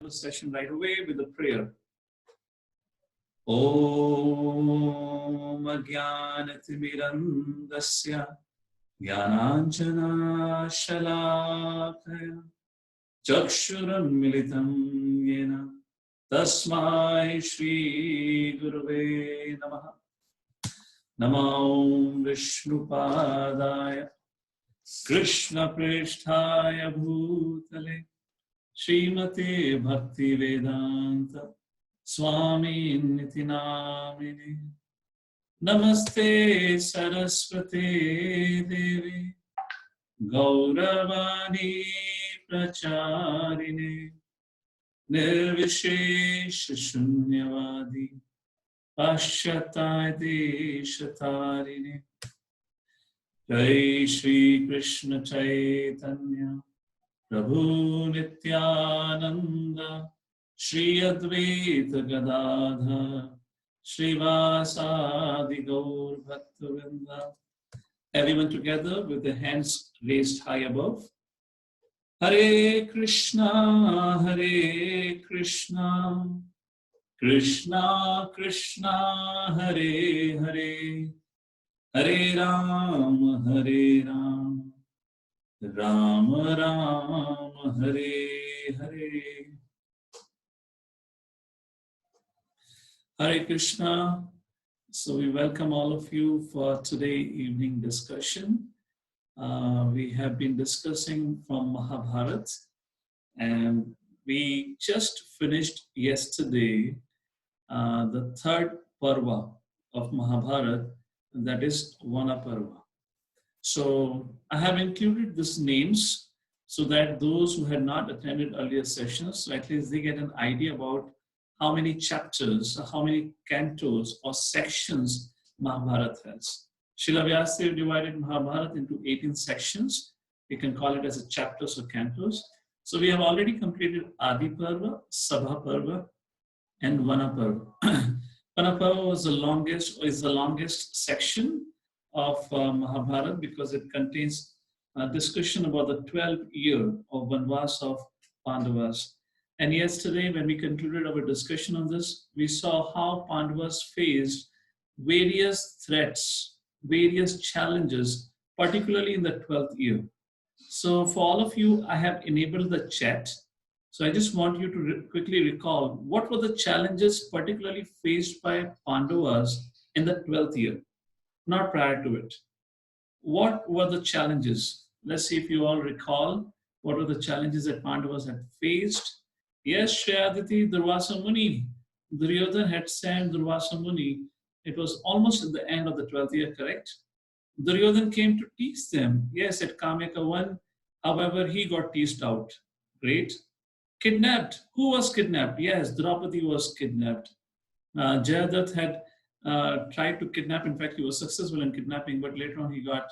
The session right away with a prayer. Om Ajnanatimirandasya Jnananjana Shalakaya Chakshuranmilitam Yena Tasmai Shri Gurave Namaha. Namo Vishnupadaya Krishna Pristhaya Bhutale Srimate Bhakti Vedanta Swami Niti Namini Namaste Saraswate Devi Gauravani Pracharine Nirvishesha Shunyavadi Pashyatai Deshatarine Jai Shri Krishna Chaitanya Prabhu Nityananda Shri Advaita Gadadhar Srivasadi Gaur Bhaktavinda. Everyone together with the hands raised high above. Hare Krishna, Hare Krishna, Krishna Krishna, Hare Hare, Hare Ram, Hare Ram, Rama Rama, Hare Hare. Hare Krishna. So we welcome all of you for today evening discussion. We have been discussing from Mahabharata, and we just finished yesterday the third Parva of Mahabharata, and that is Vana Parva. So I have included these names so that those who had not attended earlier sessions, so at least they get an idea about how many chapters, how many cantos or sections Mahabharata has. Srila Vyasa divided Mahabharata into 18 sections. You can call it as a chapters or cantos. So we have already completed Adi Parva, Sabha Parva, and Vana Parva. Vana Parva is the longest section of Mahabharata because it contains a discussion about the 12th year of Vanvas of Pandavas. And yesterday, when we concluded our discussion on this, we saw how Pandavas faced various threats, various challenges, particularly in the 12th year. So for all of you, I have enabled the chat. So I just want you to quickly recall what were the challenges particularly faced by Pandavas in the 12th year, not prior to it. What were the challenges? Let's see if you all recall what were the challenges that Pandavas had faced. Yes, Shreyaditi, Durvasa Muni. Duryodhana had sent Durvasa Muni. It was almost at the end of the 12th year, correct? Duryodhana came to tease them. Yes, at Kamyaka 1, however, he got teased out. Great. Kidnapped. Who was kidnapped? Yes, Draupadi was kidnapped. Jayadath had tried to kidnap. In fact, he was successful in kidnapping, but later on he got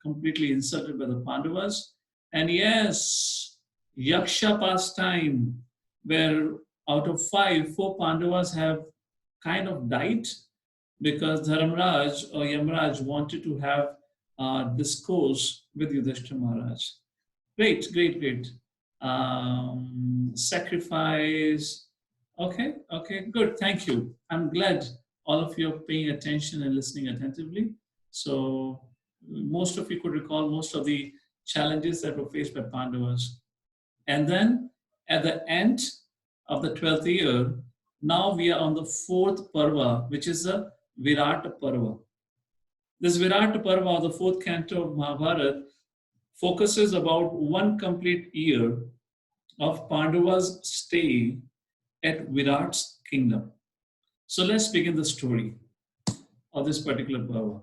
completely insulted by the Pandavas. And yes, Yaksha pastime, where out of 5, 4 Pandavas have kind of died because Dharamraj or Yamraj wanted to have discourse with Yudhishthira Maharaj. Great. Sacrifice. Okay, good. Thank you. I'm glad all of you are paying attention and listening attentively. So most of you could recall most of the challenges that were faced by Pandavas. And then at the end of the 12th year, now we are on the 4th Parva, which is the Virata Parva. This Virata Parva, or the 4th canto of Mahabharata, focuses about 1 complete year of Pandavas' stay at Virat's kingdom. So let's begin the story of this particular Parva.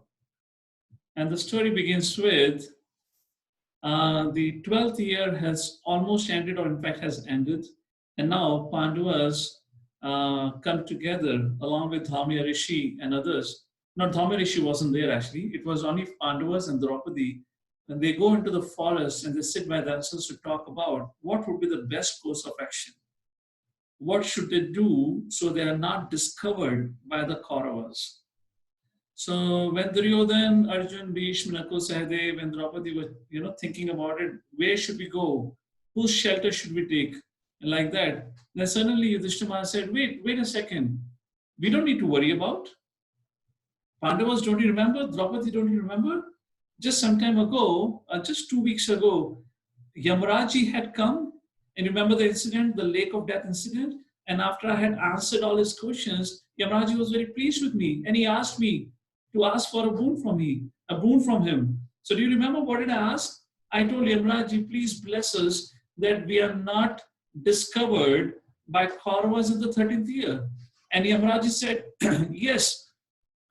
And the story begins with the 12th year has almost ended, or in fact has ended, and now Pandavas come together along with Dhamya Rishi and others. Not Dhamya Rishi wasn't there actually, it was only Pandavas and Draupadi, and they go into the forest and they sit by themselves to talk about what would be the best course of action. What should they do so they are not discovered by the Kauravas? So when Duryodhana, Arjuna, Bhishma, Sahadev, when Draupadi were thinking about it, where should we go? Whose shelter should we take? And like that. Then suddenly Yudhishthira said, wait a second. We don't need to worry about Pandavas, don't you remember? Draupadi, don't you remember? Just some time ago, just 2 weeks ago, Yamraji had come, and remember the incident, the lake of death incident? And after I had answered all his questions, Yamraji was very pleased with me, and he asked me to ask for a boon from him. So do you remember what did I ask? I told Yamraji, please bless us that we are not discovered by Kauravas in the 13th year. And Yamraji said, yes,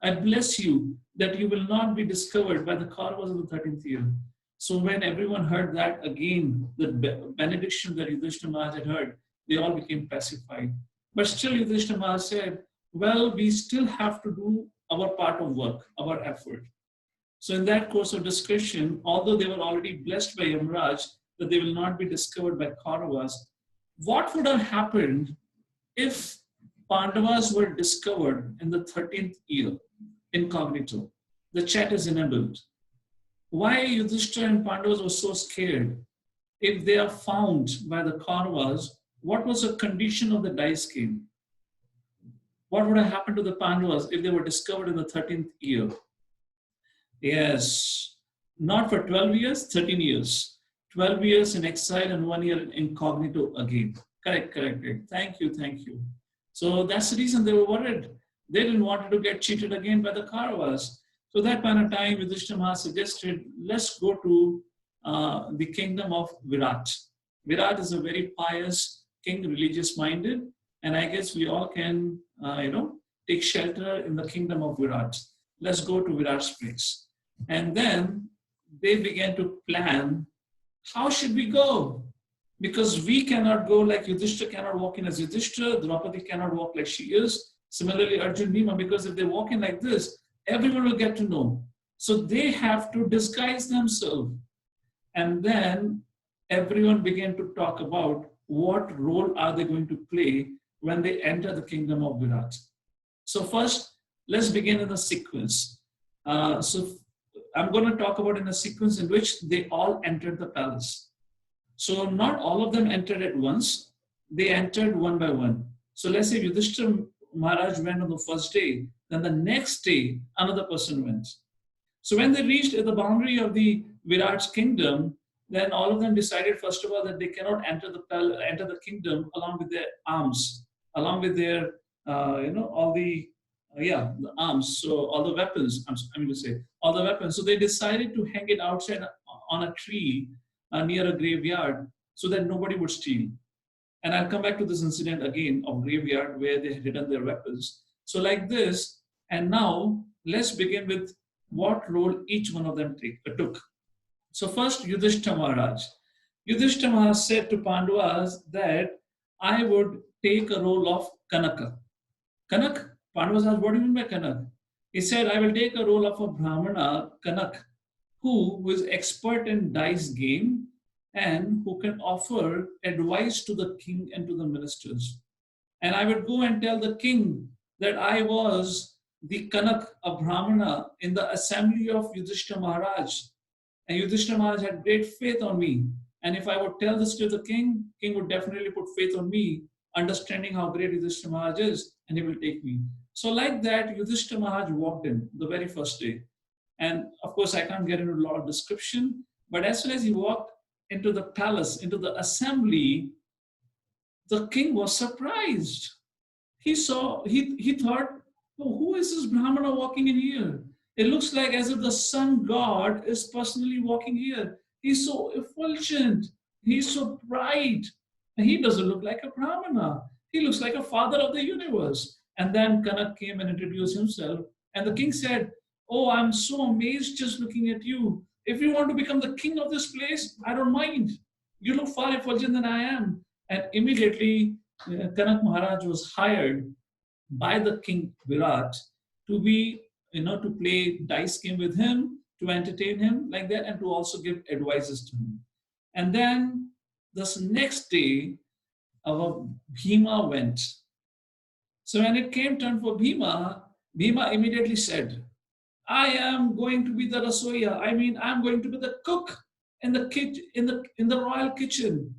I bless you that you will not be discovered by the Kauravas of the 13th year. So when everyone heard that again, the benediction that Yudhishthira Maharaj had heard, they all became pacified. But still Yudhishthira Maharaj said, well, we still have to do our part of work, our effort. So in that course of discussion, although they were already blessed by Yamraj that they will not be discovered by Kauravas, what would have happened if Pandavas were discovered in the 13th year, incognito? The chat is enabled. Why Yudhishthira and Pandavas were so scared? If they are found by the Kauravas, what was the condition of the dice game? What would have happened to the Pandavas if they were discovered in the 13th year? Yes, not for 12 years, 13 years. 12 years in exile and 1 year in incognito again. Correct. Thank you. So that's the reason they were worried. They didn't want to get cheated again by the Kauravas. So that point of time, Yudhishthira Maharaj suggested, let's go to the kingdom of Virat. Virat is a very pious king, religious-minded, and I guess we all can, take shelter in the kingdom of Virat. Let's go to Virat's place. And then they began to plan, how should we go? Because we cannot go like Yudhishthira cannot walk in as Yudhishthira, Draupadi cannot walk like she is. Similarly, Arjuna, Bhima, because if they walk in like this, everyone will get to know. So they have to disguise themselves. And then everyone began to talk about what role are they going to play when they enter the kingdom of Virat. So first, let's begin in a sequence. So I'm going to talk about in a sequence in which they all entered the palace. So not all of them entered at once. They entered one by one. So let's say Yudhishthira Maharaj went on the first day, then the next day, another person went. So when they reached the boundary of the Virat's kingdom, then all of them decided, first of all, that they cannot enter the kingdom along with their arms, along with their, the arms, so all the weapons, all the weapons. So they decided to hang it outside on a tree near a graveyard so that nobody would steal. And I'll come back to this incident again of graveyard where they had hidden their weapons. So like this, and now let's begin with what role each one of them took. So first, Yudhishthira Maharaj. Yudhishthira Maharaj said to Pandavas that I would take a role of Kanaka. Kanak? Pandavas asked, what do you mean by Kanak? He said, I will take a role of a Brahmana, Kanak, who is expert in dice game and who can offer advice to the king and to the ministers. And I would go and tell the king that I was the Kanak, a Brahmana, in the assembly of Yudhishthira Maharaj. And Yudhishthira Maharaj had great faith on me. And if I would tell this to the king would definitely put faith on me, understanding how great Yudhishthira Maharaj is, and he will take me. So like that, Yudhishthira Maharaj walked in the very first day. And of course, I can't get into a lot of description, but as soon as he walked into the palace, into the assembly, the king was surprised. He thought, oh, who is this Brahmana walking in here? It looks like as if the sun god is personally walking here. He's so effulgent. He's so bright. And he doesn't look like a Brahmana. He looks like a father of the universe. And then Kanak came and introduced himself. And the king said, oh, I'm so amazed just looking at you. If you want to become the king of this place, I don't mind. You look far effulgent than I am. And immediately, Kanak Maharaj was hired by the king Virat to be, to play dice game with him, to entertain him like that, and to also give advices to him. And then this next day, our Bhima went. So when it came turn for Bhima, Bhima immediately said, I am going to be the rasoya. I'm going to be the cook in the royal kitchen.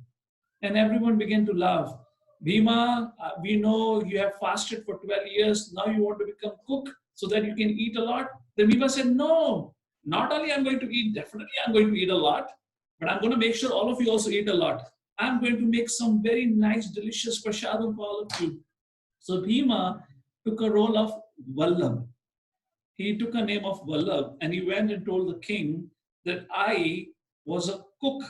And everyone began to laugh. Bhima, we know you have fasted for 12 years. Now you want to become cook so that you can eat a lot. Then Bhima said, no, not only I'm going to eat, definitely I'm going to eat a lot, but I'm going to make sure all of you also eat a lot. I'm going to make some very nice, delicious prasadam for all of you. So Bhima took a role of Vallabh. He took a name of Vallabh and he went and told the king that I was a cook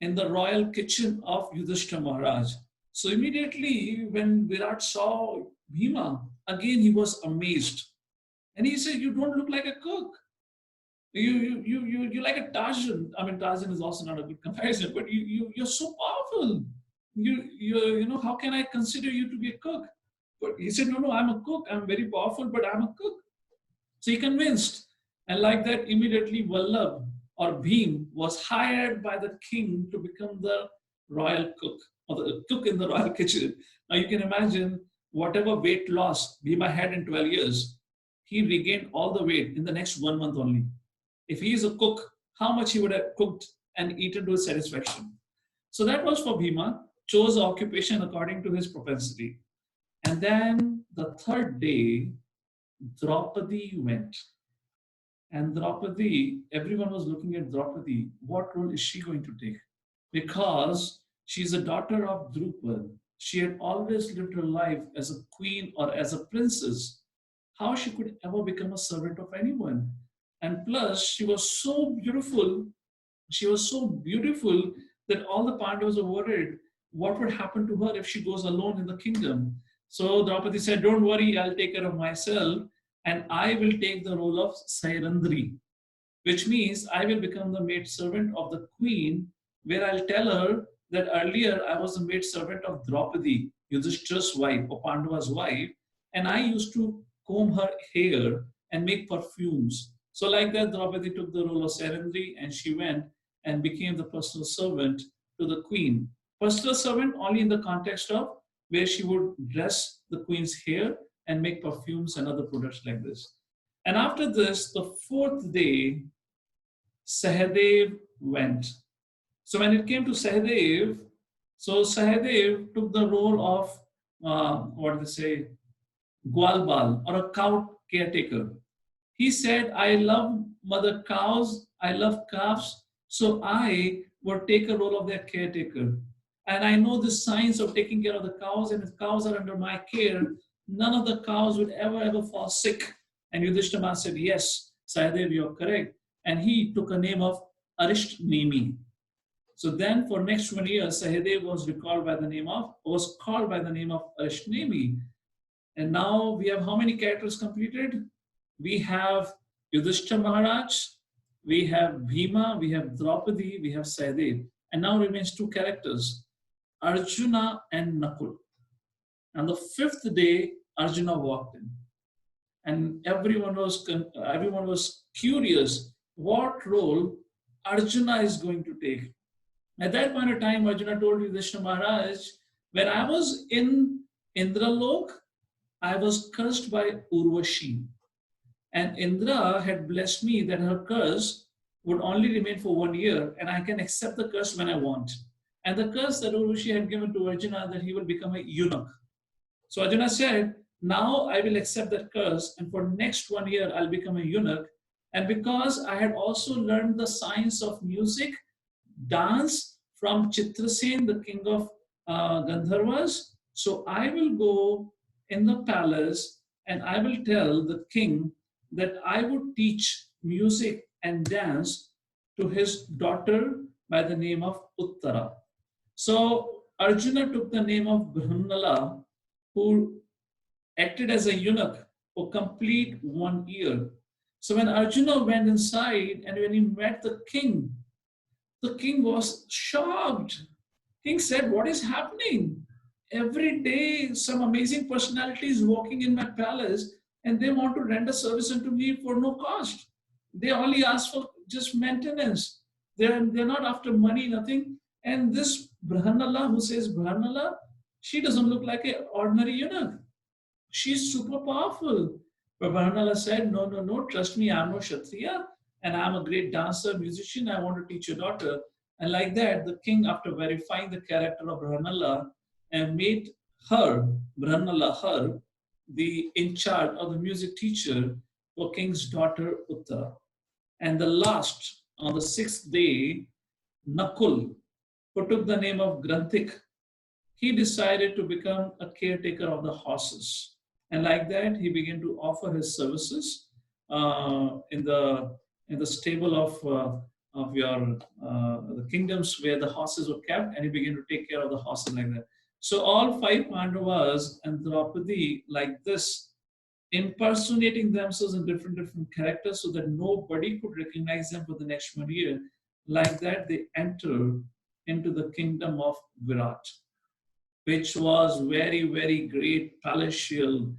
in the royal kitchen of Yudhishthira Maharaj. So immediately when Virat saw Bhima, again he was amazed. And he said, you don't look like a cook. You're like a Tarzan. I mean, Tarzan is also not a good comparison, but you're so powerful. You know, how can I consider you to be a cook? But he said, no, I'm a cook. I'm very powerful, but I'm a cook. So he convinced. And like that, immediately Vallabh or Bhim was hired by the king to become the royal cook or the cook in the royal kitchen. Now you can imagine whatever weight loss Bhima had in 12 years, he regained all the weight in the next 1 month only. If he is a cook, how much he would have cooked and eaten to his satisfaction. So that was for Bhima, chose occupation according to his propensity. And then the third day, Draupadi went. And Draupadi, everyone was looking at Draupadi. What role is she going to take? Because she's a daughter of Drupad. She had always lived her life as a queen or as a princess. How she could ever become a servant of anyone? And plus, she was so beautiful. She was so beautiful that all the Pandavas were worried what would happen to her if she goes alone in the kingdom. So Draupadi said, don't worry, I'll take care of myself and I will take the role of Sairandri, which means I will become the maid servant of the queen, where I'll tell her that earlier I was the maid servant of Draupadi, Yudhishthira's wife or Pandava's wife, and I used to comb her hair and make perfumes. So like that, Draupadi took the role of Sairandri and she went and became the personal servant to the queen. Personal servant only in the context of where she would dress the queen's hair and make perfumes and other products like this. And after this, the fourth day, Sahadev went. So when it came to Sahadev, so Sahadev took the role of, what do they say, Gwalbal or a cow caretaker. He said, I love mother cows, I love calves, so I would take a role of their caretaker. And I know the science of taking care of the cows, and if cows are under my care, none of the cows would ever fall sick. And Yudhishthira said, yes, Sahadev, you're correct. And he took a name of Arishtnemi. So then for next 1 year, Sahadev was called by the name of Arishtnemi. And now we have how many characters completed? We have Yudhishthira Maharaj, we have Bhima, we have Draupadi, we have Sahadev. And now remains 2 characters, Arjuna and Nakul. And the 5th day, Arjuna walked in. And everyone was curious what role Arjuna is going to take. At that point of time, Arjuna told Yudhishthira Maharaj, when I was in Indralok, I was cursed by Urvashi. And Indra had blessed me that her curse would only remain for 1 year and I can accept the curse when I want. And the curse that Urvashi had given to Arjuna that he will become a eunuch. So Arjuna said, now I will accept that curse and for next 1 year I'll become a eunuch. And because I had also learned the science of music, dance from Chitrasen, the king of Gandharvas, so I will go in the palace and I will tell the king that I would teach music and dance to his daughter by the name of Uttara. So Arjuna took the name of Brahmanala, who acted as a eunuch for complete 1 year. So when Arjuna went inside and when he met the king was shocked. King said, what is happening? Every day some amazing personality is walking in my palace and they want to render service unto me for no cost. They only ask for just maintenance. They're not after money, nothing. And this Brahmanala who says Brahmanala, she doesn't look like an ordinary eunuch. She's super powerful. But Brahmanala said, no, trust me, I'm no Kshatriya and I'm a great dancer, musician. I want to teach your daughter. And like that, the king, after verifying the character of Brahmanala, and made her, Brahmanala, her, the in charge of the music teacher for king's daughter Uttara. And the last, on the sixth day, Nakul, who took the name of Granthik, he decided to become a caretaker of the horses. And like that, he began to offer his services in the stable of your the kingdoms where the horses were kept, and he began to take care of the horses like that. So all five Pandavas and Draupadi like this, impersonating themselves in different characters so that nobody could recognize them for the next 1 year. Like that, they entered into the kingdom of Virat, which was very great, palatial,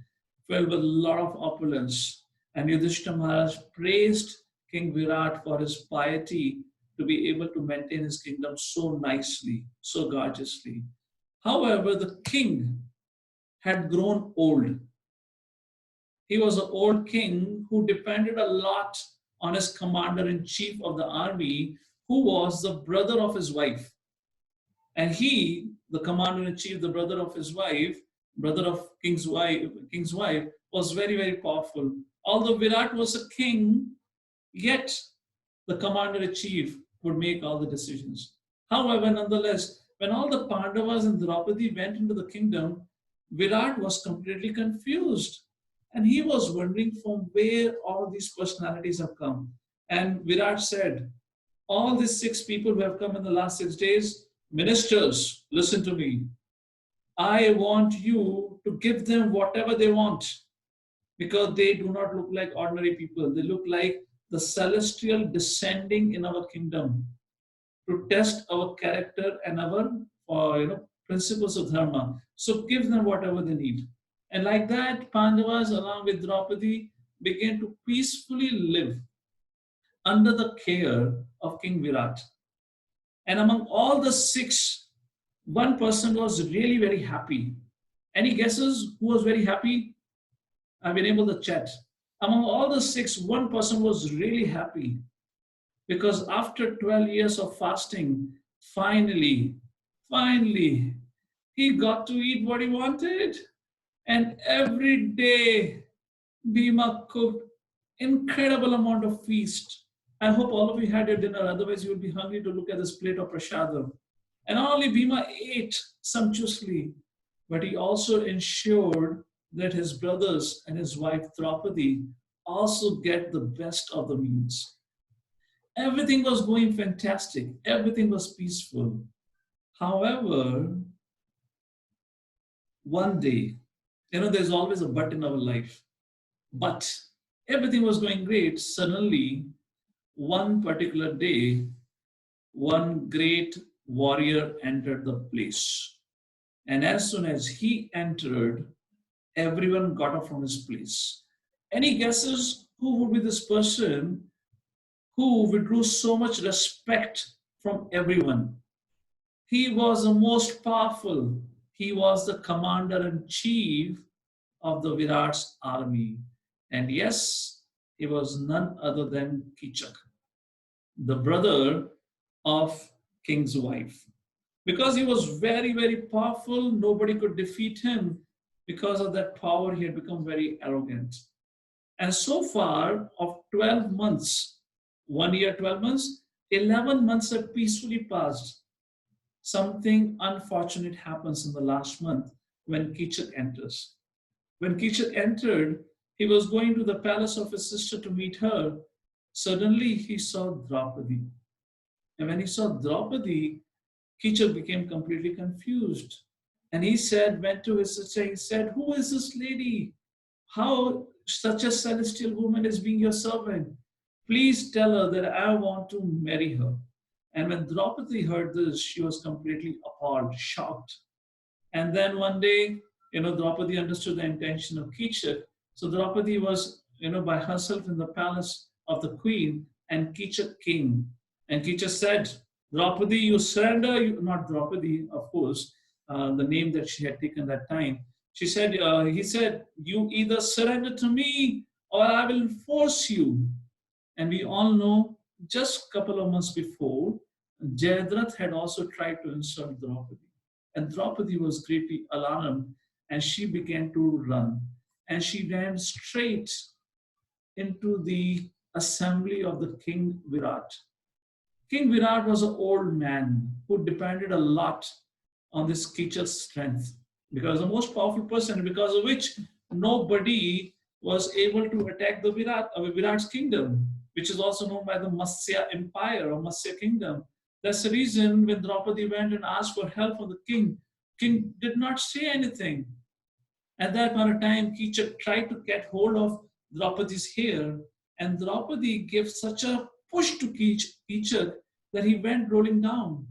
filled with a lot of opulence. And Yudhishthira Maharaj praised King Virat for his piety to be able to maintain his kingdom so nicely, so gorgeously. However, the king had grown old. He was an old king who depended a lot on his commander-in-chief of the army, who was the brother of his wife. And he, the commander-in-chief, the brother of his wife, brother of king's wife, was very powerful. Although Virat was a king, yet the commander-in-chief would make all the decisions. However, nonetheless, when all the Pandavas and Draupadi went into the kingdom, Virat was completely confused. And he was wondering from where all these personalities have come. And Virat said, all these 6 people who have come in the last 6 days, ministers, listen to me. I want you to give them whatever they want, because they do not look like ordinary people. They look like the celestial descending in our kingdom to test our character and our principles of dharma. So give them whatever they need. And like that, Pandavas along with Draupadi began to peacefully live under the care of King Virat. And among all the 6, one person was really very happy. Any guesses who was very happy? I've been able to chat. Among all the 6, one person was really happy, because after 12 years of fasting, finally, he got to eat what he wanted. And every day, Bhima cooked incredible amount of feast. I hope all of you had your dinner, otherwise you would be hungry to look at this plate of prasadam. And not only Bhima ate sumptuously, but he also ensured that his brothers and his wife Draupadi also get the best of the meals. Everything was going fantastic. Everything was peaceful. However, one day, there's always a but in our life. But everything was going great. Suddenly, one particular day, one great warrior entered the place. And as soon as he entered, everyone got up from his place. Any guesses who would be this person who withdrew so much respect from everyone? He was the most powerful. He was the commander-in-chief of the Virat's army. And yes, he was none other than Kichak, the brother of king's wife. Because he was very powerful, nobody could defeat him. Because of that power, he had become very arrogant. And so far, of 12 months, 1 year, 12 months, 11 months have peacefully passed. Something unfortunate happens in the last month when Kichak enters. When Kichak entered, he was going to the palace of his sister to meet her. Suddenly, he saw Draupadi. And when he saw Draupadi, Kichak became completely confused. And he went to his sister, he said, who is this lady? How such a celestial woman is being your servant? Please tell her that I want to marry her. And when Draupadi heard this, she was completely appalled, shocked. And then one day, Draupadi understood the intention of Kichak. So Draupadi was, by herself in the palace of the queen, and Kichak came. And Kichak said, Draupadi, you surrender. Not Draupadi, of course, the name that she had taken that time. He said, you either surrender to me or I will force you. And we all know just a couple of months before, Jayadratha had also tried to insult Draupadi. And Draupadi was greatly alarmed and she began to run. And she ran straight into the assembly of the king Virat. King Virat was an old man who depended a lot on this Kichak's strength because the most powerful person, because of which nobody was able to attack the Virat's kingdom, which is also known by the Matsya Empire or Matsya Kingdom. That's the reason when Draupadi went and asked for help from the king did not say anything. At that point of time, Kichak tried to get hold of Draupadi's hair, and Draupadi gave such a push to Kichak that he went rolling down.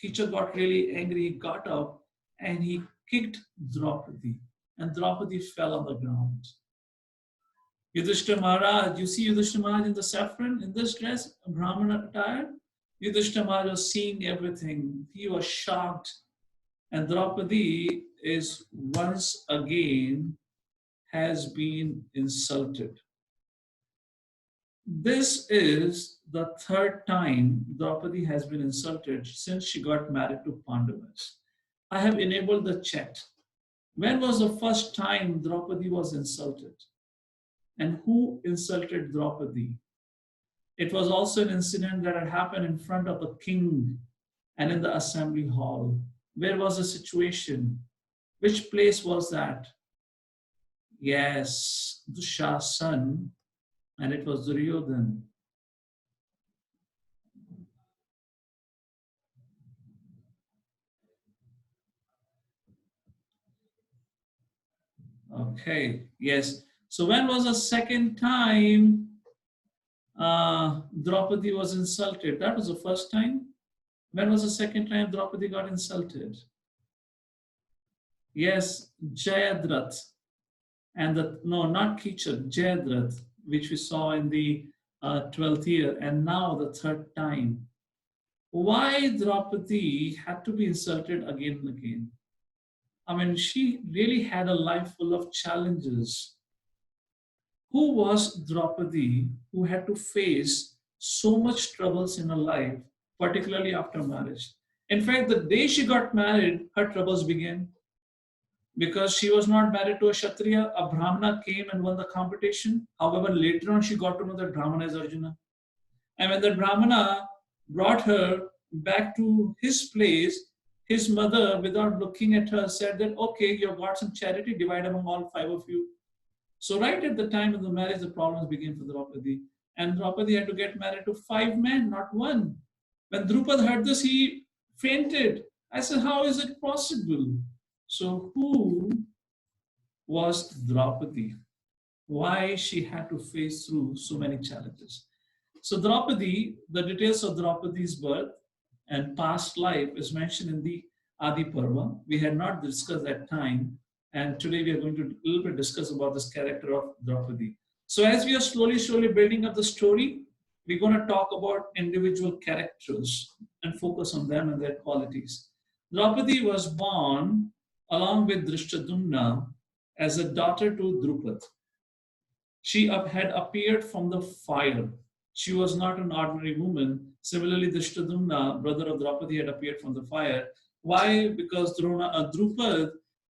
Kichak got really angry, he got up and he kicked Draupadi, and Draupadi fell on the ground. Yudhishthira Maharaj, you see Yudhishthira Maharaj in the saffron, in this dress, Brahmana attire? Yudhishthira Maharaj was seeing everything. He was shocked. And Draupadi is once again has been insulted. This is the third time Draupadi has been insulted since she got married to Pandavas. I have enabled the chat. When was the first time Draupadi was insulted? And who insulted Draupadi? It was also an incident that had happened in front of the king and in the assembly hall. Where was the situation? Which place was that? Yes, Dusha's son, and it was Duryodhana. Okay, yes. So when was the second time Draupadi was insulted? That was the first time. When was the second time Draupadi got insulted? Yes, Jayadratha. And not Kichak, Jayadratha, which we saw in the 12th year, and now the third time. Why Draupadi had to be insulted again and again? I mean, she really had a life full of challenges. Who was Draupadi who had to face so much troubles in her life, particularly after marriage? In fact, the day she got married, her troubles began. Because she was not married to a Kshatriya, a Brahmana came and won the competition. However, later on, she got to know that Brahmana is Arjuna. And when the Brahmana brought her back to his place, his mother, without looking at her, said that, okay, you've got some charity, divide among all five of you. So right at the time of the marriage, the problems began for Draupadi. And Draupadi had to get married to 5 men, not one. When Drupad heard this, he fainted. I said, how is it possible? So who was Draupadi? Why she had to face through so many challenges? So Draupadi, the details of Draupadi's birth and past life is mentioned in the Adi Parva. We had not discussed that time, and today we are going to a little bit discuss about this character of Draupadi. So as we are slowly building up the story, we're going to talk about individual characters and focus on them and their qualities. Draupadi was born along with Drishtadyumna as a daughter to Drupad. She had appeared from the fire. She was not an ordinary woman. Similarly, Drishtadyumna, brother of Draupadi, had appeared from the fire. Why? Because Drupad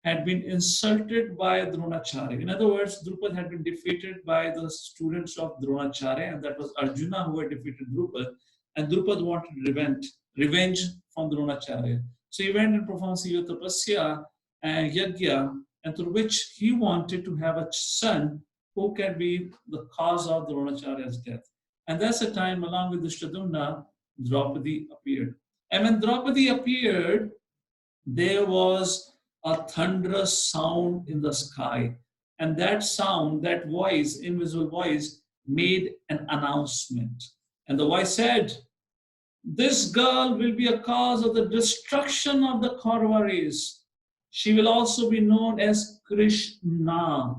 had been insulted by Dronacharya. In other words, Drupad had been defeated by the students of Dronacharya, and that was Arjuna who had defeated Drupad. And Drupad wanted revenge from Dronacharya. So he went and performed Siva Tapasya and Yajna, and through which he wanted to have a son who can be the cause of Dronacharya's death. And that's the time, along with Drishtadyumna, Draupadi appeared. And when Draupadi appeared, there was a thunderous sound in the sky. And that sound, that voice, invisible voice, made an announcement. And the voice said, this girl will be a cause of the destruction of the Kaurava race. She will also be known as Krishna,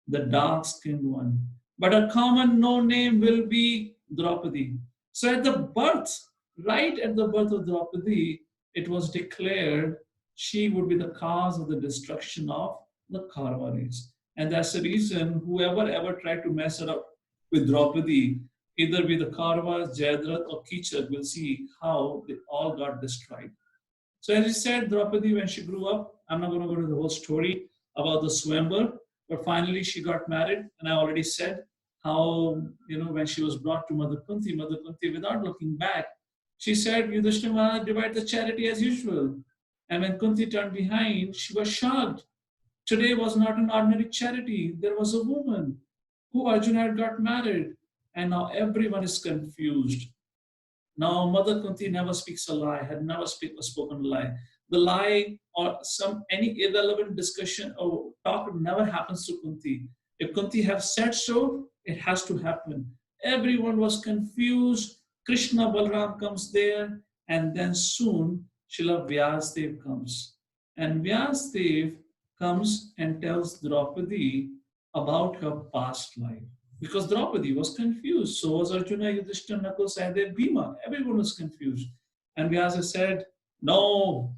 the dark-skinned one. But a common known name will be Draupadi. So at the birth, right at the birth of Draupadi, it was declared she would be the cause of the destruction of the Kaurava race. And that's the reason whoever ever tried to mess it up with Draupadi either be the Kauravas, Jayadratha, or Kichak, will see how they all got destroyed. So as he said, Draupadi, when she grew up, I'm not going to go to the whole story about the Swambar, but finally she got married, and I already said how, when she was brought to Mother Kunti, without looking back, she said, Yudhishthira Maharaj, divide the charity as usual. And when Kunti turned behind, she was shocked. Today was not an ordinary charity. There was a woman who Arjuna had got married, and now everyone is confused. Now, Mother Kunti never speaks a lie, had never spoken a lie. The lie or any irrelevant discussion or talk never happens to Kunti. If Kunti have said so, it has to happen. Everyone was confused. Krishna Balram comes there, and then soon Srila Vyasdev comes. And Vyasdev comes and tells Draupadi about her past life. Because Draupadi was confused. So was Arjuna, Yudhishthira, Nakul, Sahadev, Bhima. Everyone was confused. And Vyasa said, no,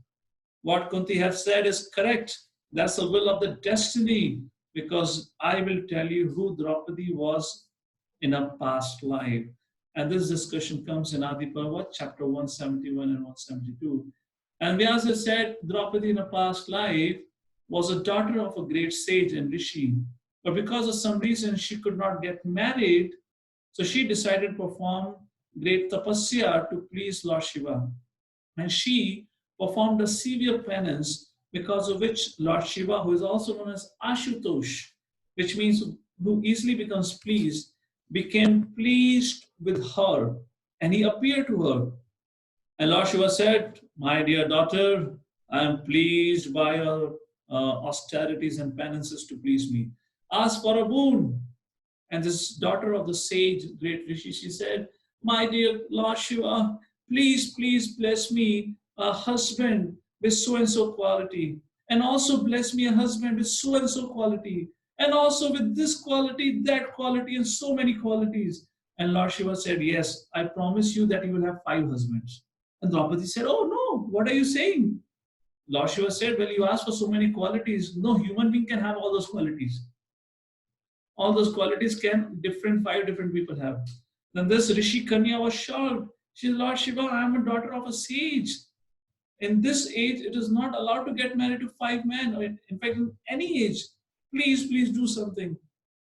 what Kunti have said is correct. That's the will of the destiny. Because I will tell you who Draupadi was in a past life. And this discussion comes in Adi Parva, chapter 171 and 172. And Vyasa said, Draupadi in a past life was a daughter of a great sage and rishi. But because of some reason she could not get married, so she decided to perform great tapasya to please Lord Shiva. And she performed a severe penance, because of which Lord Shiva, who is also known as Ashutosh, which means who easily becomes pleased, became pleased with her, and he appeared to her. And Lord Shiva said, my dear daughter, I am pleased by your austerities and penances to please me. Ask for a boon. And this daughter of the sage, great Rishi, she said, my dear Lord Shiva, please bless me a husband with so-and-so quality. And also bless me a husband with so-and-so quality. And also with this quality, that quality, and so many qualities. And Lord Shiva said, yes, I promise you that you will have 5 husbands. And Draupadi said, oh no, what are you saying? Lord Shiva said, well, you asked for so many qualities. No human being can have all those qualities. All those qualities can 5 different people have. Then this Rishi Kanya was shocked. She said, Lord Shiva, I am a daughter of a sage. In this age, it is not allowed to get married to 5 men, or in fact, in any age. Please do something.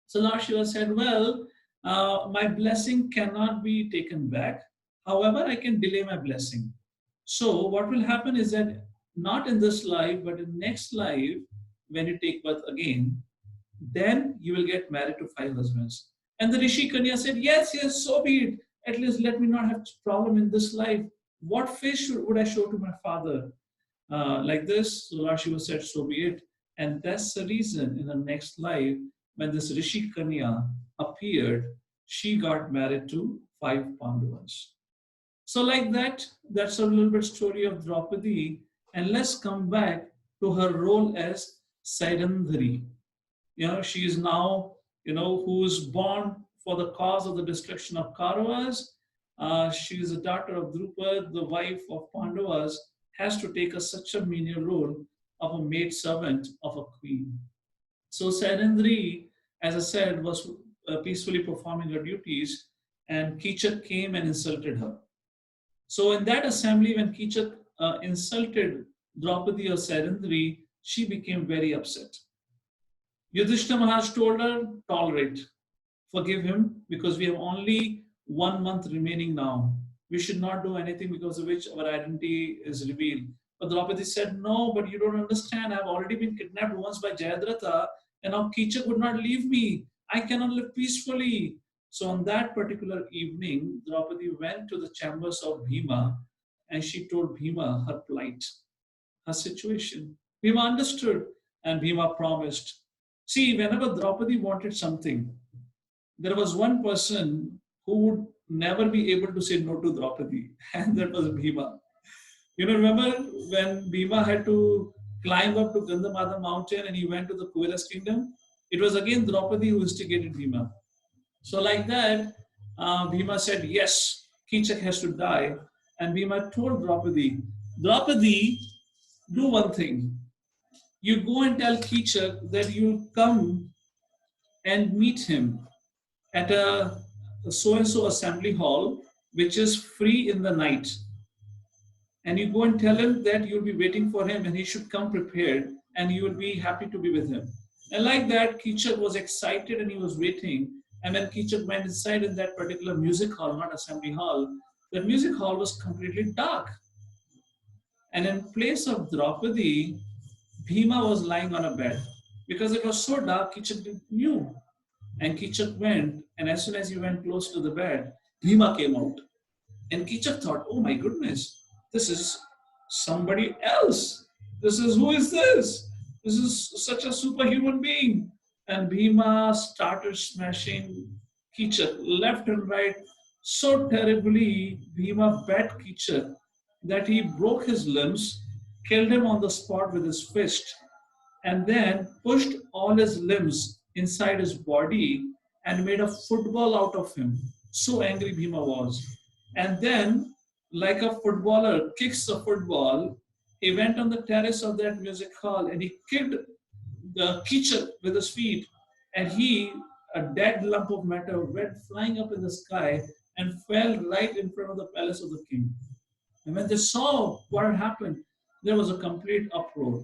So Lord Shiva said, well, my blessing cannot be taken back. However, I can delay my blessing. So what will happen is that not in this life, but in next life, when you take birth again, then you will get married to 5 husbands. And the Rishi Kanya said, yes, so be it. At least let me not have problem in this life. What face would I show to my father? Like this, so Lord Shiva said, so be it. And that's the reason in the next life, when this Rishi Kanya appeared, she got married to 5 Pandavas. So like that, that's a little bit story of Draupadi. And let's come back to her role as Sairandhari. She is now, who is born for the cause of the destruction of Kauravas. She is a daughter of Drupad, the wife of Pandavas, has to take such a menial role of a maid servant of a queen. So Sairandhari, as I said, was peacefully performing her duties, and Kichak came and insulted her. So in that assembly, when Kichak insulted Draupadi or Sairandhari, she became very upset. Yudhishthira Maharaj told her, tolerate, forgive him, because we have only 1 month remaining now. We should not do anything because of which our identity is revealed. But Draupadi said, no, but you don't understand. I've already been kidnapped once by Jayadratha, and now Kichak would not leave me. I cannot live peacefully. So on that particular evening, Draupadi went to the chambers of Bhima, and she told Bhima her plight, her situation. Bhima understood, and Bhima promised. See, whenever Draupadi wanted something, there was one person who would never be able to say no to Draupadi, and that was Bhima. Remember when Bhima had to climb up to Gandhamada mountain and he went to the Kuveras kingdom? It was again Draupadi who instigated Bhima. So like that, Bhima said, yes, Kichak has to die. And Bhima told Draupadi, do one thing. You go and tell Kichak that you'll come and meet him at a so-and-so assembly hall, which is free in the night. And you go and tell him that you'll be waiting for him and he should come prepared and you will be happy to be with him. And like that, Kichak was excited and he was waiting. And when Kichak went inside in that particular music hall, not assembly hall, the music hall was completely dark. And in place of Draupadi, Bhima was lying on a bed. Because it was so dark, Kichak didn't knew. And Kichak went, and as soon as he went close to the bed, Bhima came out. And Kichak thought, oh my goodness, this is somebody else. Who is this? This is such a superhuman being. And Bhima started smashing Kichak left and right so terribly. Bhima bet Kichak that he broke his limbs, killed him on the spot with his fist, and then pushed all his limbs inside his body and made a football out of him. So angry Bhima was. And then, like a footballer kicks a football, he went on the terrace of that music hall and he kicked the Kichak with his feet, and he, a dead lump of matter, went flying up in the sky and fell right in front of the palace of the king. And when they saw what had happened, there was a complete uproar.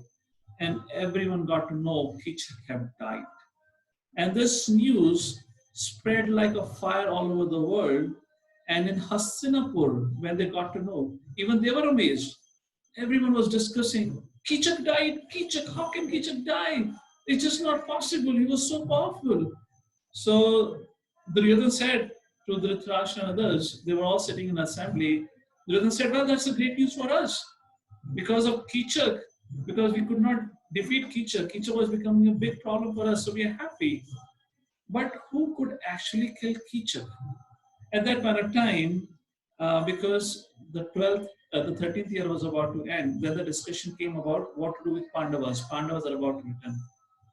And everyone got to know Kichak had died. And this news spread like a fire all over the world. And in Hastinapur, when they got to know, even they were amazed. Everyone was discussing, Kichak died, Kichak, how can Kichak die? It's just not possible, he was so powerful. So Duryodhana said to Dhritarashtra and others, they were all sitting in assembly, Duryodhana said, well, that's a great news for us. Because of Kichak, because we could not defeat Kichak, Kichak was becoming a big problem for us, so we are happy. But who could actually kill Kichak? At that point of time, because the 13th year was about to end, then the discussion came about what to do with Pandavas. Pandavas are about to return.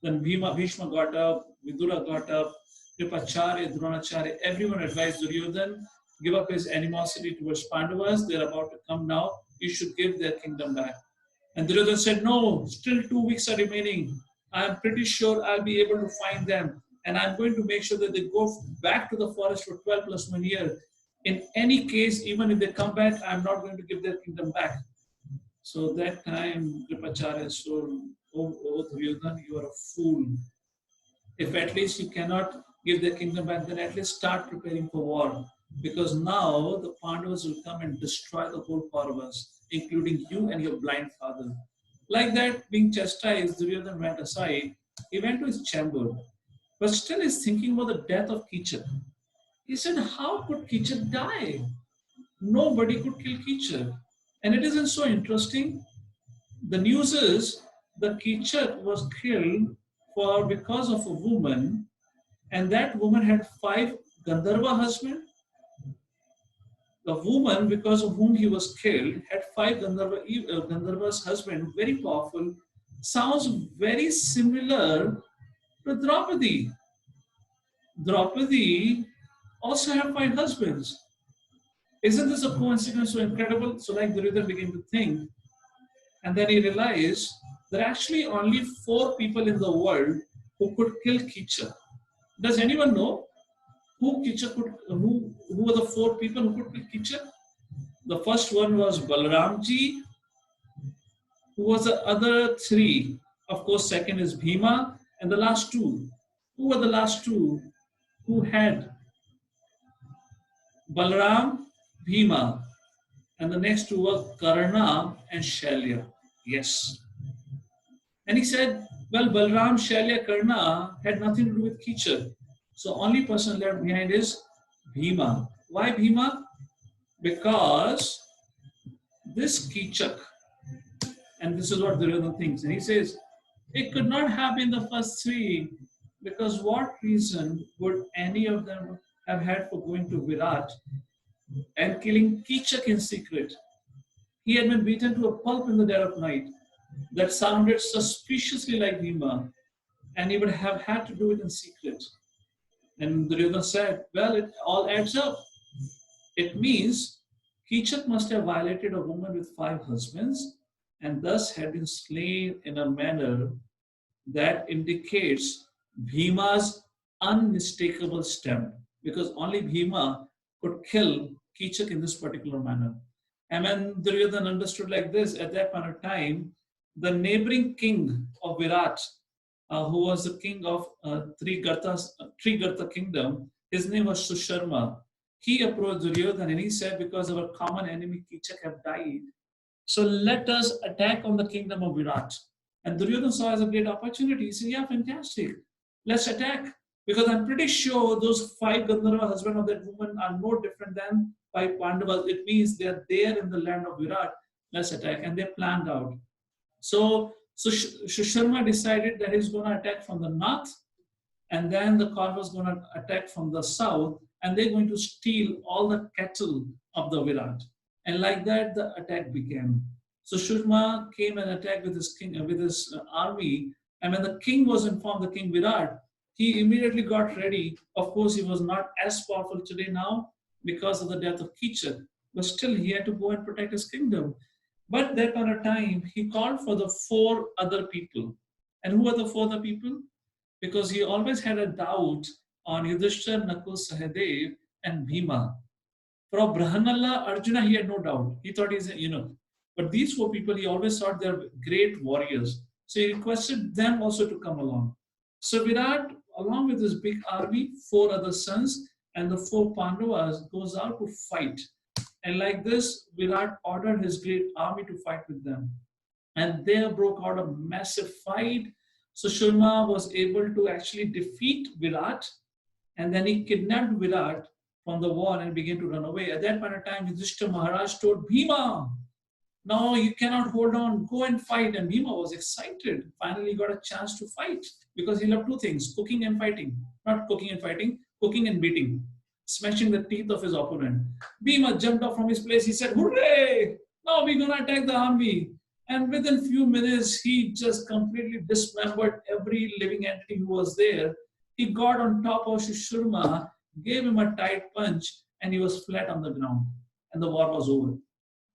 Then Bhishma got up, Vidura got up, Kripacharya, Dronacharya, everyone advised Duryodhana, give up his animosity towards Pandavas. They're about to come now. You should give their kingdom back. And Duryodhana said, no, still 2 weeks are remaining. I'm pretty sure I'll be able to find them. And I'm going to make sure that they go back to the forest for 12 plus 1 year. In any case, even if they come back, I'm not going to give their kingdom back. So that time, Kripacharya told, oh Duryodhana, you are a fool. If at least you cannot give their kingdom back, then at least start preparing for war. Because now the Pandavas will come and destroy the whole Kauravas, including you and your blind father. Like that, being chastised, Duryodhana went aside. He went to his chamber. But still he's thinking about the death of Kichak. He said, how could Kichak die? Nobody could kill Kichak. And it isn't so interesting. The news is that Kichak was killed because of a woman, and that woman had 5 Gandharva husbands. The woman, because of whom he was killed, had 5 Gandharva's husband, very powerful. Sounds very similar to Draupadi. Draupadi also had 5 husbands. Isn't this a coincidence so incredible? So like Duryodhana began to think, and then he realized there are actually only 4 people in the world who could kill Kichak. Does anyone know who were the 4 people who could kill Kichak? The first one was Balramji. Who was the other 3? Of course, second is Bhima, and the last 2. Who were the last 2 who had Balram, Bhima, and the next 2 were Karna and Shalya. Yes. And he said, well, Balram, Shalya, Karna had nothing to do with Kichak. So only person left behind is Bhima. Why Bhima? Because this Kichak, and this is what Duryodhana thinks, and he says, it could not have been the first 3, because what reason would any of them have had for going to Virat and killing Kichak in secret? He had been beaten to a pulp in the dead of night. That sounded suspiciously like Bhima, and he would have had to do it in secret. And Duryodhana said, well, it all adds up. It means Kichak must have violated a woman with 5 husbands and thus had been slain in a manner that indicates Bhima's unmistakable stamp. because only Bhima could kill Kichak in this particular manner. And when Duryodhana understood like this, at that point of time, the neighboring king of Virat, who was the king of Trigarta kingdom, his name was Susharma. He approached Duryodhana and he said, because our common enemy Kichak have died, so let us attack on the kingdom of Virat. And Duryodhana saw as a great opportunity. He said, yeah, fantastic. Let's attack. Because I'm pretty sure those 5 Gandharva husbands of that woman are no different than 5 Pandavas. It means they are there in the land of Virat. Let's attack. And they planned out. So Sharma decided that he's going to attack from the north, and then the Kauravas going to attack from the south, and they're going to steal all the cattle of the Virat. And like that, the attack began. So Sharma came and attacked with his king, with his army. And when the king was informed, the king Virat, he immediately got ready. Of course, he was not as powerful today now because of the death of Kichak, but still he had to go and protect his kingdom. But that point of time, he called for the 4 other people. And who are the 4 other people? Because he always had a doubt on Yudhishthir, Nakul, Sahadev, and Bhima. For Brahmanala, Arjuna, he had no doubt. He thought he's a eunuch. But these 4 people, he always thought they're great warriors. So he requested them also to come along. So Virat, along with his big army, 4 other sons, and the 4 Pandavas, goes out to fight. And like this, Virat ordered his great army to fight with them. And there broke out a massive fight. So Shurma was able to actually defeat Virat, and then he kidnapped Virat from the war and began to run away. At that point of time, Yudhishthira Maharaj told Bhima, no, you cannot hold on, go and fight. And Bhima was excited. Finally, he got a chance to fight because he loved 2 things, cooking and fighting. Not cooking and fighting, cooking and beating, smashing the teeth of his opponent. Bhima jumped up from his place. He said, hooray! Now we're going to attack the army. And within few minutes, he just completely dismembered every living entity who was there. He got on top of Shurma, gave him a tight punch, and he was flat on the ground. And the war was over.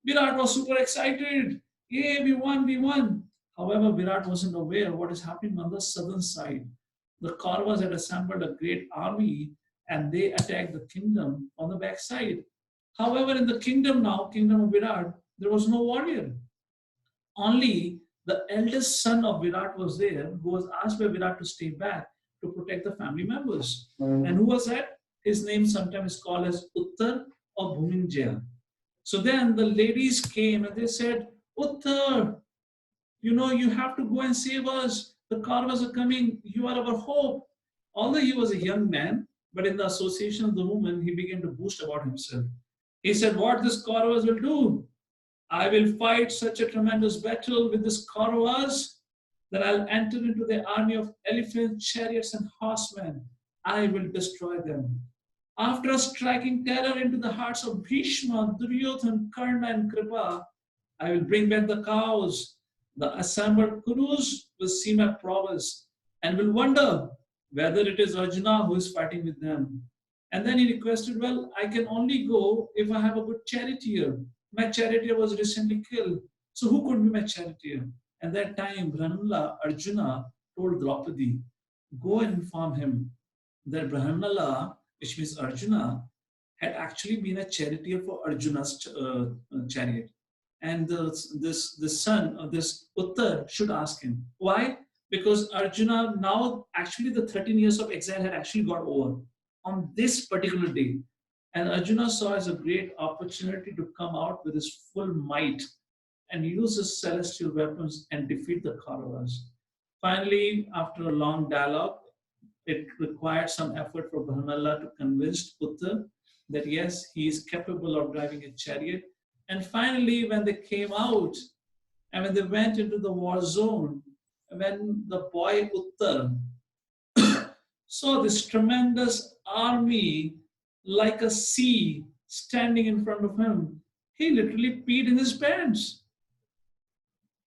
Virat was super excited. Yay, we won, we won. However, Virat wasn't aware of what is happening on the southern side. The Kauravas had assembled a great army and they attacked the kingdom on the backside. However, in the kingdom now, kingdom of Virat, there was no warrior. Only the eldest son of Virat was there, who was asked by Virat to stay back to protect the family members. And who was that? His name sometimes is called as Uttar or Bhuminjaya. So then the ladies came and they said, Uttar, you have to go and save us. The Kauravas are coming. You are our hope. Although he was a young man, but in the association of the woman, he began to boast about himself. He said, what this Kauravas will do? I will fight such a tremendous battle with this Kauravas that I'll enter into the army of elephants, chariots, and horsemen. I will destroy them. After striking terror into the hearts of Bhisma, Duryodhana, Karna, and Kripa, I will bring back the cows. The assembled Kurus will see my prowess and will wonder whether it is Arjuna who is fighting with them. And then he requested, well, I can only go if I have a good charioteer. My charioteer was recently killed. So who could be my charioteer? At that time, Brahmanala, Arjuna told Draupadi, go and inform him that Brahmanala, which means Arjuna, had actually been a charioteer for Arjuna's chariot. And the son of this Uttar should ask him. Why? Because Arjuna now, actually the 13 years of exile had actually got over on this particular day. And Arjuna saw as a great opportunity to come out with his full might and use his celestial weapons and defeat the Kauravas. Finally, after a long dialogue, it required some effort for Brahmanala to convince Uttar that yes, he is capable of driving a chariot. And finally, when they came out and when they went into the war zone, when the boy Uttar saw this tremendous army like a sea standing in front of him, he literally peed in his pants.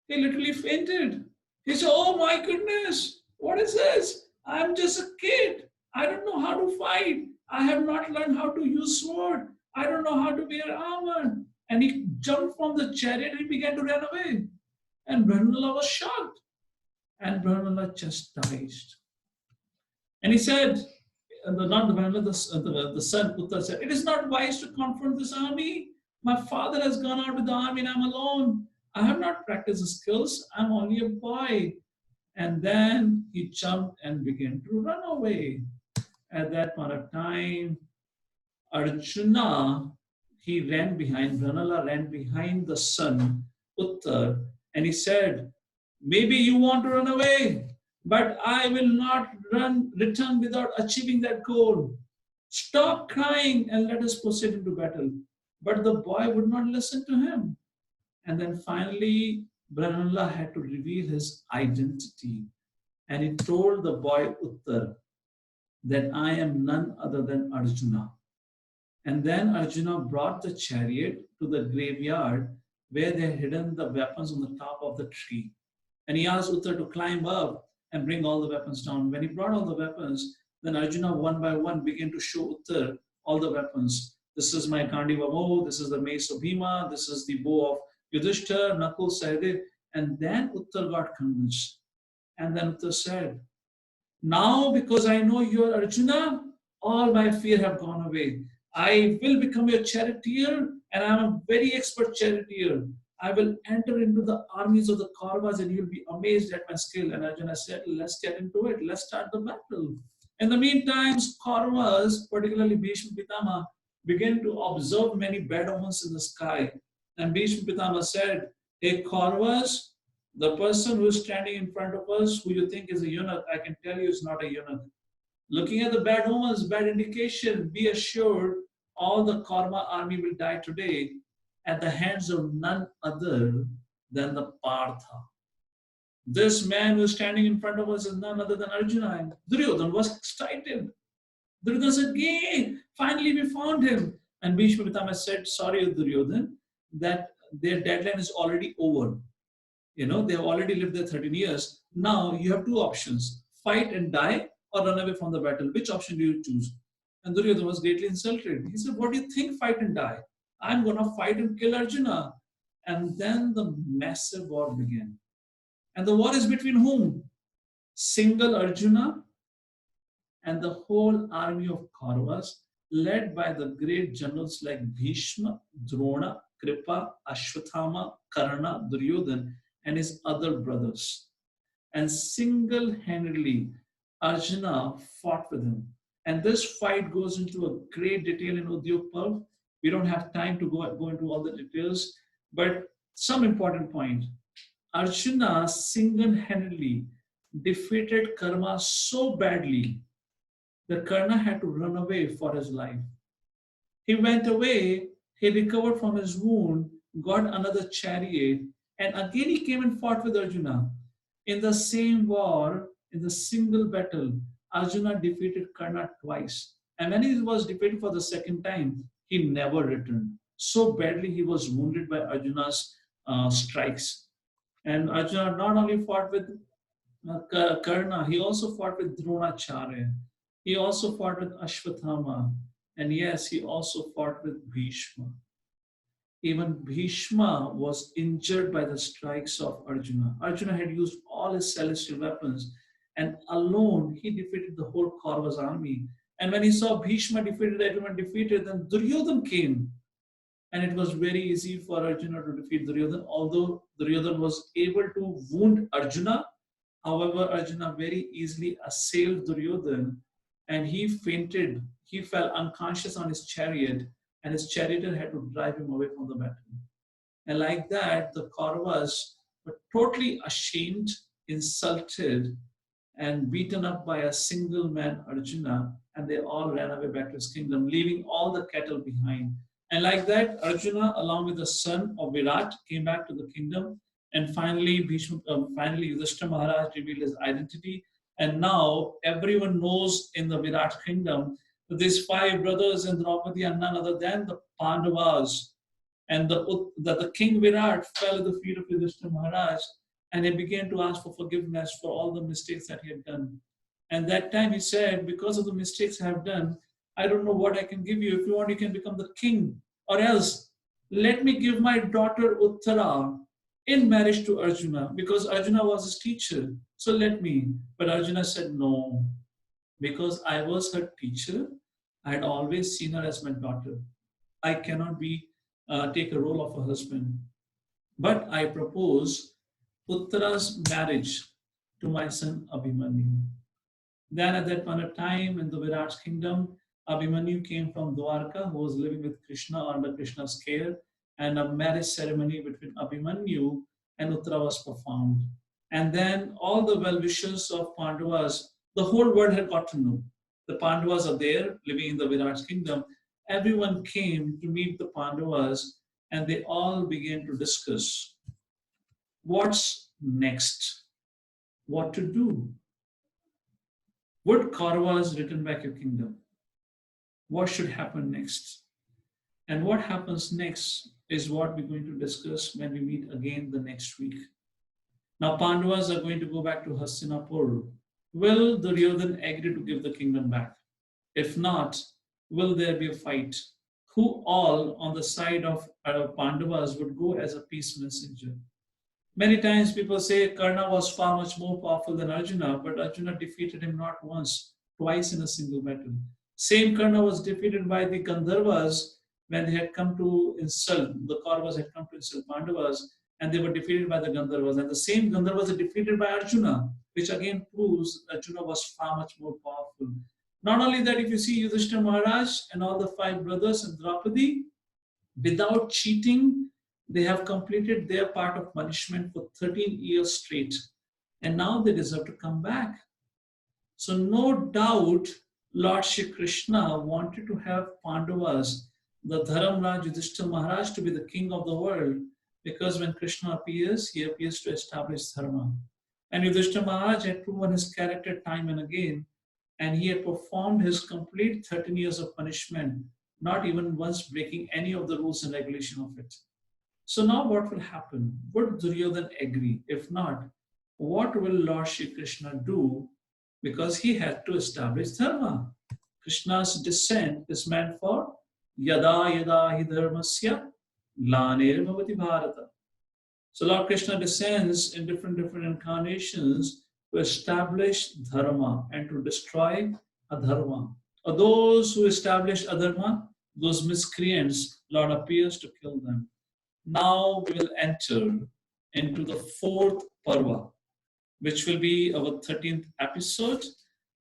He literally fainted. He said, oh my goodness, what is this? I'm just a kid. I don't know how to fight. I have not learned how to use sword. I don't know how to wear armor. And he jumped from the chariot and began to run away. And Brahmanala was shocked. And Brahmanala chastised. And he said, not the Brahmana, the son Uttar said, it is not wise to confront this army. My father has gone out with the army and I'm alone. I have not practiced the skills. I'm only a boy. And then he jumped and began to run away. At that point of time, Arjuna, he ran behind, Ranala ran behind the son, Uttar, and he said, maybe you want to run away, but I will not return without achieving that goal. Stop crying and let us proceed into battle. But the boy would not listen to him. And then finally, Ranala had to reveal his identity. And he told the boy Uttar that I am none other than Arjuna. And then Arjuna brought the chariot to the graveyard where they had hidden the weapons on the top of the tree. And he asked Uttar to climb up and bring all the weapons down. When he brought all the weapons, then Arjuna one by one began to show Uttar all the weapons. This is my Gandiva bow, this is the mace of Bhima, this is the bow of Yudhishthira, Nakul, Sahadev. And then Uttar got convinced. And then Uttar said, now because I know you are Arjuna, all my fear have gone away. I will become your charioteer and I am a very expert charioteer. I will enter into the armies of the Kauravas and you'll be amazed at my skill. And Arjuna said, let's get into it. Let's start the battle. In the meantime, Kauravas, particularly Bhishma Pitama, began to observe many bad omens in the sky. And Bhishma Pitama said, hey Kauravas, the person who is standing in front of us, who you think is a eunuch, I can tell you is not a eunuch. Looking at the bad omens, bad indication, be assured all the Karma army will die today at the hands of none other than the Partha. This man who is standing in front of us is none other than Arjuna. And Duryodhana was excited. Duryodhana said, yay, finally we found him. And Bhishma Pitama said, sorry Duryodhana, that their deadline is already over. You know, they have already lived there 13 years. Now you have two options, fight and die or run away from the battle. Which option do you choose? And Duryodhana was greatly insulted. He said, what do you think, fight and die? I'm going to fight and kill Arjuna. And then the massive war began. And the war is between whom? Single Arjuna and the whole army of Kauravas, led by the great generals like Bhisma, Drona, Kripa, Ashvathama, Karna, Duryodhana, and his other brothers. And single-handedly, Arjuna fought with him. And this fight goes into a great detail in Udyog Parv. We don't have time to go into all the details, but some important point. Arjuna single-handedly defeated Karna so badly that Karna had to run away for his life. He went away, he recovered from his wound, got another chariot, and again he came and fought with Arjuna. In the same war, in the single battle, Arjuna defeated Karna twice. And when he was defeated for the second time, he never returned. So badly he was wounded by Arjuna's strikes. And Arjuna not only fought with Karna, he also fought with Dronacharya. He also fought with Ashvathama. And yes, he also fought with Bhishma. Even Bhishma was injured by the strikes of Arjuna. Arjuna had used all his celestial weapons, and alone he defeated the whole Kauravas army. And when he saw Bhishma defeated, everyone defeated, then Duryodhana came. And it was very easy for Arjuna to defeat Duryodhana, although Duryodhana was able to wound Arjuna. However, Arjuna very easily assailed Duryodhana, and he fainted. He fell unconscious on his chariot, and his charioteer had to drive him away from the battle. And like that, the Kauravas were totally ashamed, insulted, and beaten up by a single man, Arjuna, and they all ran away back to his kingdom, leaving all the cattle behind. And like that, Arjuna, along with the son of Virat, came back to the kingdom. And finally, Yudhishthira Maharaj revealed his identity. And now everyone knows in the Virat kingdom that these five brothers in Draupadi are none other than the Pandavas. And the king Virat fell at the feet of Yudhishthira Maharaj, and he began to ask for forgiveness for all the mistakes that he had done. And that time he said, because of the mistakes I have done, I don't know what I can give you. If you want, you can become the king. Or else, let me give my daughter Uttara in marriage to Arjuna, because Arjuna was his teacher. So let me. But Arjuna said, no, Because I was her teacher, I had always seen her as my daughter. I cannot take a role of a husband. But I propose Uttara's marriage to my son Abhimanyu. Then at that point of time in the Virat's kingdom, Abhimanyu came from Dwarka, who was living with Krishna under Krishna's care, and a marriage ceremony between Abhimanyu and Uttara was performed. And then all the well-wishers of Pandavas, the whole world had got to know. The Pandavas are there, living in the Virat's kingdom. Everyone came to meet the Pandavas, and they all began to discuss what's next, what to do. Would Kauravas return back your kingdom? What should happen next? And what happens next is what we're going to discuss when we meet again the next week. Now, Pandavas are going to go back to Hastinapur. Will Duryodhana agree to give the kingdom back? If not, will there be a fight? Who all on the side of Pandavas would go as a peace messenger? Many times people say Karna was far much more powerful than Arjuna, but Arjuna defeated him not once, twice in a single battle. Same Karna was defeated by the Gandharvas when they had come to insult, the Kauravas had come to insult Pandavas, and they were defeated by the Gandharvas. And the same Gandharvas are defeated by Arjuna, which again proves Arjuna was far much more powerful. Not only that, if you see Yudhishthira Maharaj and all the 5 brothers and Draupadi, without cheating, they have completed their part of punishment for 13 years straight. And now they deserve to come back. So no doubt, Lord Shri Krishna wanted to have Pandavas, the Dharamraj Yudhishthira Maharaj, to be the king of the world. Because when Krishna appears, he appears to establish dharma. And Yudhishthira Maharaj had proven his character time and again. And he had performed his complete 13 years of punishment, not even once breaking any of the rules and regulation of it. So now what will happen? Would Duryodhana agree? If not, what will Lord Shri Krishna do? Because he had to establish dharma. Krishna's descent is meant for yada yada hi dharmasya glanir bhavati bharata. So Lord Krishna descends in different incarnations to establish dharma and to destroy adharma. Or those who establish adharma, those miscreants, Lord appears to kill them. Now we will enter into the 4th Parva, which will be our 13th episode.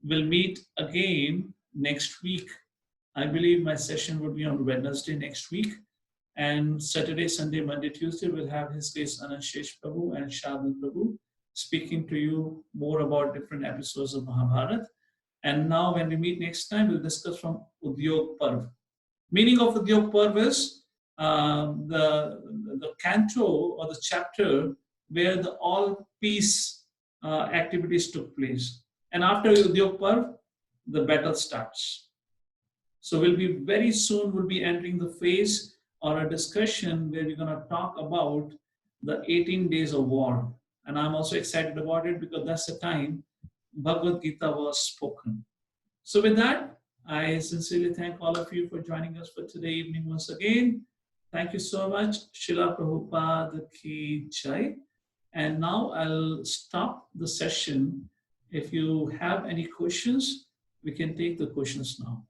We'll meet again next week. I believe my session would be on Wednesday next week. And Saturday, Sunday, Monday, Tuesday, we'll have His Grace Anantshesh Prabhu and Shadul Prabhu speaking to you more about different episodes of Mahabharata. And now when we meet next time, we'll discuss from Udyog Parv. Meaning of Udyog Parv is the canto or the chapter where the all peace activities took place. And after Udyog Parv, the battle starts. So we'll be very soon, we'll be entering the phase or a discussion where we're going to talk about the 18 days of war. And I'm also excited about it because that's the time Bhagavad Gita was spoken. So with that, I sincerely thank all of you for joining us for today evening once again. Thank you so much. Srila Prabhupada Ki Jai. And now I'll stop the session. If you have any questions, we can take the questions now.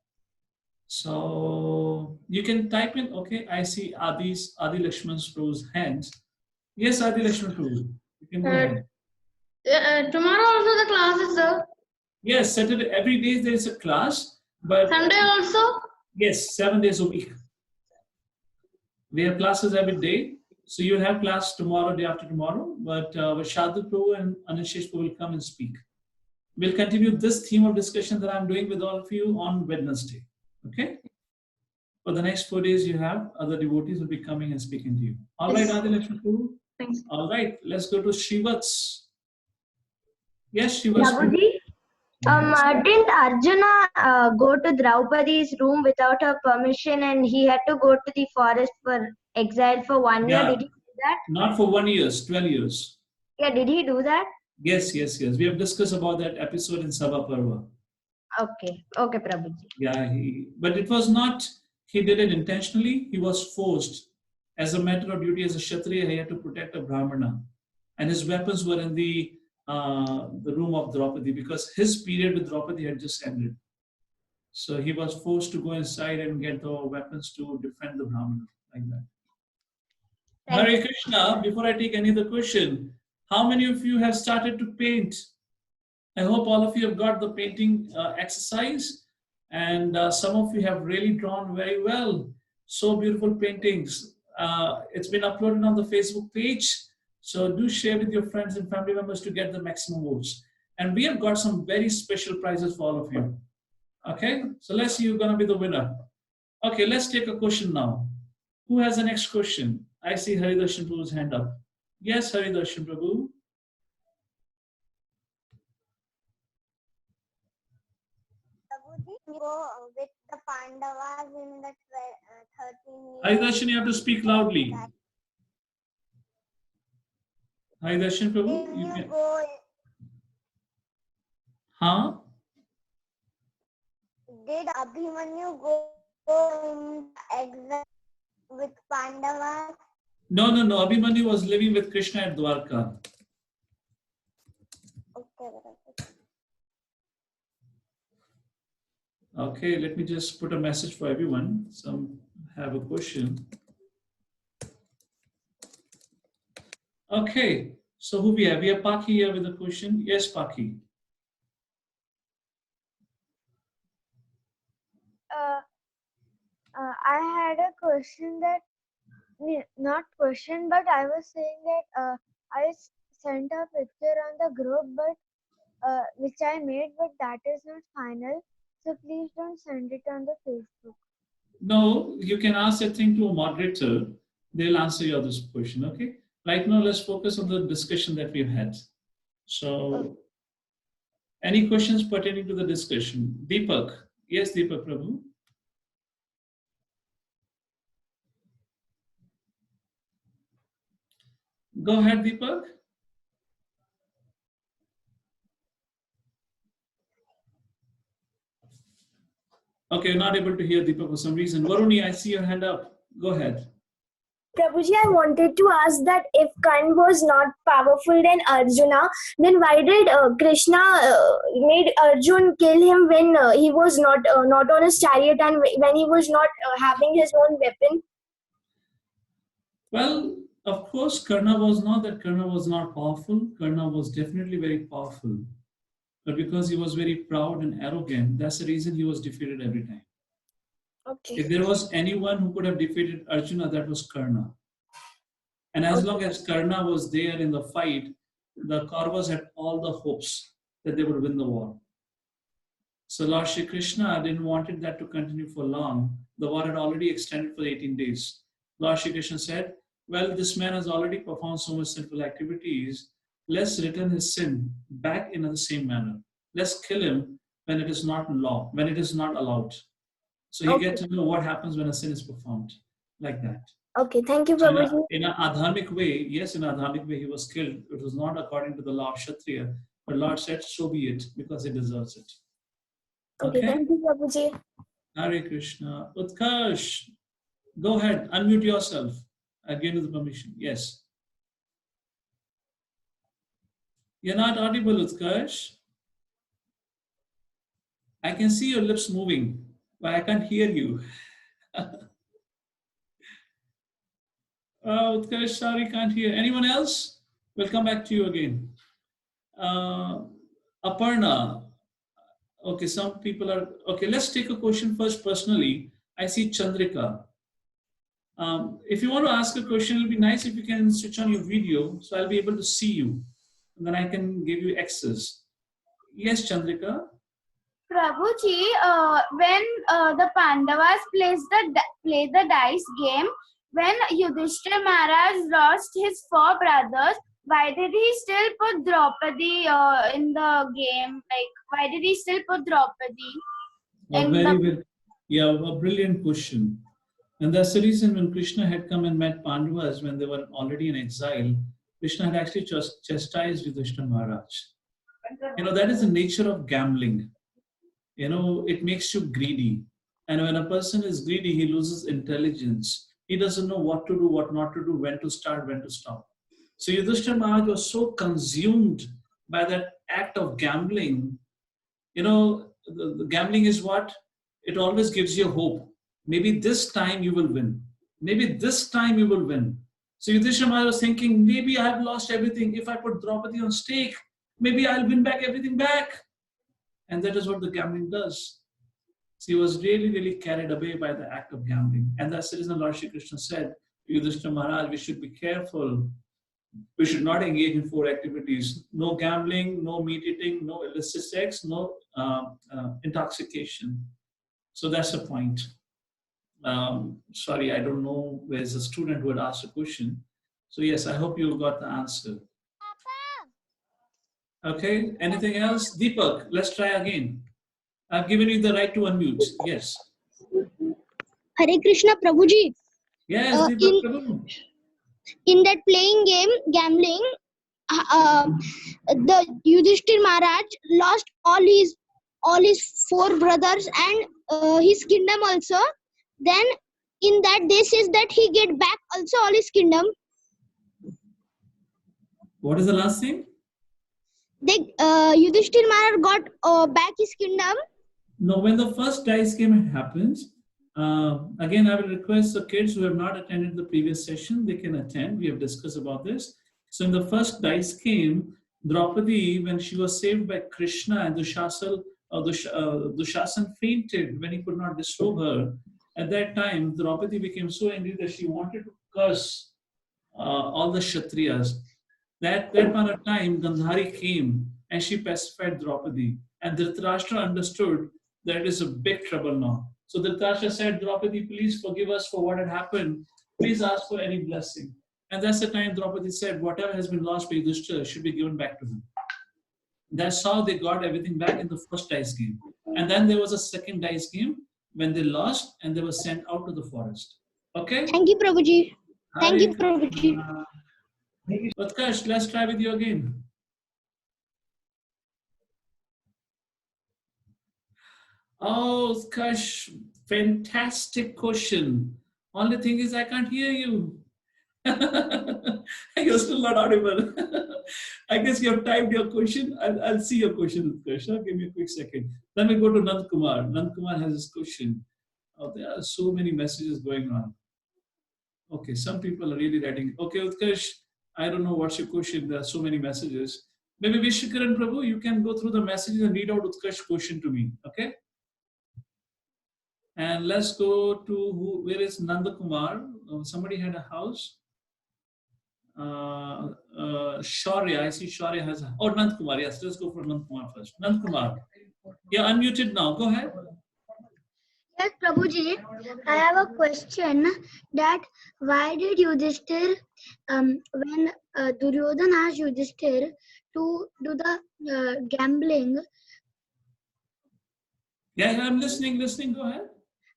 So you can type in, okay, I see Adi Lakshman Prabhu's hands. Yes, Adi Lakshman Prabhu, you can go ahead. Tomorrow also the class is there? Yes, Saturday, every day there is a class. But Sunday also? Yes, 7 days a week. We have classes every day. So you'll have class tomorrow, day after tomorrow. But Shadul Prabhu and Anantshesh Prabhu will come and speak. We'll continue this theme of discussion that I'm doing with all of you on Wednesday. Okay? For the next 4 days, you have other devotees will be coming and speaking to you. All right, Adi Lakshman Prabhu? Thanks. All right, let's go to Srivats. Yes, Srivats. Prabhuji, didn't Arjuna go to Draupadi's room without her permission and he had to go to the forest for exile for 1 year? Did he do that? Not for 1 year, 12 years. Yeah, did he do that? Yes. We have discussed about that episode in Sabha Parva. Okay, Prabhuji. Yeah, but it was not, he did it intentionally, he was forced. As a matter of duty as a Kshatriya, he had to protect a Brahmana. And his weapons were in the the room of Draupadi because his period with Draupadi had just ended. So he was forced to go inside and get the weapons to defend the Brahmana, like that. Hare Krishna, before I take any other question, how many of you have started to paint? I hope all of you have got the painting exercise, and some of you have really drawn very well. So beautiful paintings. It's been uploaded on the Facebook page, so do share with your friends and family members to get the maximum votes. And we have got some very special prizes for all of you. Okay, so let's see who's gonna be the winner. Okay, let's take a question now. Who has the next question? I see Haridarshan Prabhu's hand up. Yes, Haridarshan Prabhu. Go with the Pandavas in the 13 years. Haridarshan, you have to speak loudly. Haridarshan Prabhu, Did you you can. go? Huh? Did Abhimanyu go in exile with Pandavas? No. Abhimanyu was living with Krishna at Dwarka. Okay. Okay, let me just put a message for everyone. Some have a question. Okay, so who we have? We have Paki here with a question. Yes, Paki. I had a question that, not question, but I was saying that I sent a picture on the group, but which I made, but that is not final. So please don't send it on the Facebook. No, you can ask that thing to a moderator. They'll answer your this question, okay? Right now, let's focus on the discussion that we've had. So, any questions pertaining to the discussion? Deepak. Yes, Deepak Prabhu. Go ahead, Deepak. Okay, not able to hear Deepak for some reason. Varuni, I see your hand up. Go ahead. Prabhuji, I wanted to ask that if Karna was not powerful than Arjuna, then why did Krishna made Arjun kill him when he was not on his chariot and when he was not having his own weapon? Well, of course, Karna was not powerful. Karna was definitely very powerful. But because he was very proud and arrogant, that's the reason he was defeated every time. Okay. If there was anyone who could have defeated Arjuna, that was Karna. And as long as Karna was there in the fight, the Kauravas had all the hopes that they would win the war. So Lord Shri Krishna didn't want that to continue for long. The war had already extended for 18 days. Lord Shri Krishna said, well, this man has already performed so much sinful activities. Let's return his sin back in the same manner. Let's kill him when it is not when it is not allowed. So you get to know what happens when a sin is performed, like that. Okay, thank you, Prabhuji. In an adharmic way, yes, in an adharmic way, he was killed. It was not according to the law of Kshatriya, but Lord said, so be it, because he deserves it. Okay, thank you, Prabhuji. Hare Krishna. Utkarsh, go ahead, unmute yourself. I'll give you the permission. Yes. You're not audible, Utkarsh. I can see your lips moving, but I can't hear you. Utkarsh, sorry, can't hear. Anyone else? We'll come back to you again. Aparna. Okay, some people are... Okay, let's take a question first personally. I see Chandrika. If you want to ask a question, it'll be nice if you can switch on your video, so I'll be able to see you. And then I can give you access. Yes, Chandrika. Prabhuji, when the Pandavas play the dice game, when Yudhishthira Maharaj lost his 4 brothers, why did he still put Draupadi in the game? Like, why did he still put Draupadi? A brilliant question. And that's the reason when Krishna had come and met Pandavas when they were already in exile, Krishna had actually chastised Yudhishthira Maharaj. That is the nature of gambling. It makes you greedy. And when a person is greedy, he loses intelligence. He doesn't know what to do, what not to do, when to start, when to stop. So Yudhishthira Maharaj was so consumed by that act of gambling, you know, the gambling is what? It always gives you hope. Maybe this time you will win. Maybe this time you will win. So Yudhishthira Maharaj was thinking, maybe I have lost everything. If I put Draupadi on stake, maybe I'll win back everything back. And that is what the gambling does. So he was really, really carried away by the act of gambling. And that's the reason Lord Shri Krishna said, Yudhishthira Maharaj, we should be careful. We should not engage in 4 activities. No gambling, no meat eating, no illicit sex, no intoxication. So that's the point. Sorry, I don't know. There's a student who had asked a question. So yes, I hope you got the answer. Okay, anything else? Deepak, let's try again. I've given you the right to unmute. Yes. Hare Krishna Prabhuji. Yes, Deepak Prabhu. In that playing game, gambling, the Yudhishthir Maharaj lost all his 4 brothers and his kingdom also. Then in that they says that he get back also all his kingdom. What is the last thing? Yudhishthir Maharaj got back his kingdom. No, when the first dice game happens, again, I will request the kids who have not attended the previous session, they can attend. We have discussed about this. So in the first dice game, Draupadi, when she was saved by Krishna and Dushasan fainted when he could not disrobe her. At that time, Draupadi became so angry that she wanted to curse all the Kshatriyas. That point of time, Gandhari came and she pacified Draupadi. And Dhritarashtra understood that it is a big trouble now. So Dhritarashtra said, Draupadi, please forgive us for what had happened. Please ask for any blessing. And that's the time Draupadi said, whatever has been lost by Yudhishthira should be given back to him. That's how they got everything back in the first dice game. And then there was a second dice game when they lost and they were sent out to the forest. Okay? Thank you, Prabhuji. Thank you, Prabhuji. Utkarsh, let's try with you again. Oh, Utkarsh, fantastic question. Only thing is I can't hear you. You're still not audible. I guess you have typed your question. I'll see your question, Utkarsh. Give me a quick second. Then we go to Nand Kumar. Nand Kumar has his question. Oh, there are so many messages going on. Okay, some people are really writing. Okay, Utkarsh, I don't know what's your question. There are so many messages. Maybe Vishwakaran Prabhu, you can go through the messages and read out Utkarsh's question to me. Okay? And let's go to where is Nanda Kumar? Somebody had a house. Shaurya, I see Shaurya has a. Oh, Nand Kumar. Yes, let's go for Nand Kumar first. Nand Kumar. You're unmuted now. Go ahead. Yes, Prabhuji, I have a question that why did Yudhishthir, when Duryodhana asked Yudhishthir to do the gambling, Yeah, I'm listening. Go ahead.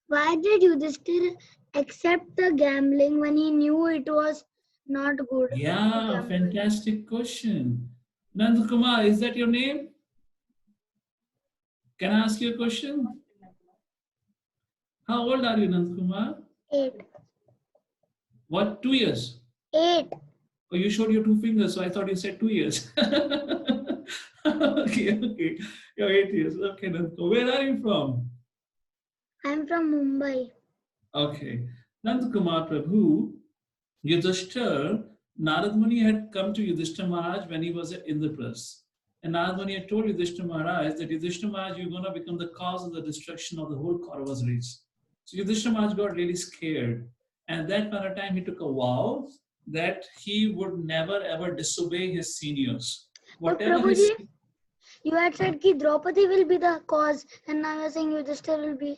why did Yudhishthir accept the gambling when he knew it was not good? Yeah, fantastic question. Nand Kumar, is that your name? Can I ask you a question? How old are you, Nand Kumar? 8. What, 2 years? 8. Oh, you showed your 2 fingers, so I thought you said 2 years. Okay. You're 8 years. Okay, Nand Kumar. Where are you from? I'm from Mumbai. Okay. Nand Kumar Prabhu, Yudhishthir, Narad Muni had come to Yudhishthira Maharaj when he was at Indraprastha. And Narad Muni had told Yudhishthira Maharaj that Yudhishthira Maharaj, you're going to become the cause of the destruction of the whole Kauravas race. So Yudhishthira Maharaj got really scared. And at that point of time, he took a vow that he would never ever disobey his seniors. Whatever Prabhuji, you had said that Draupadi will be the cause, and now you're saying Yudhishthir will be.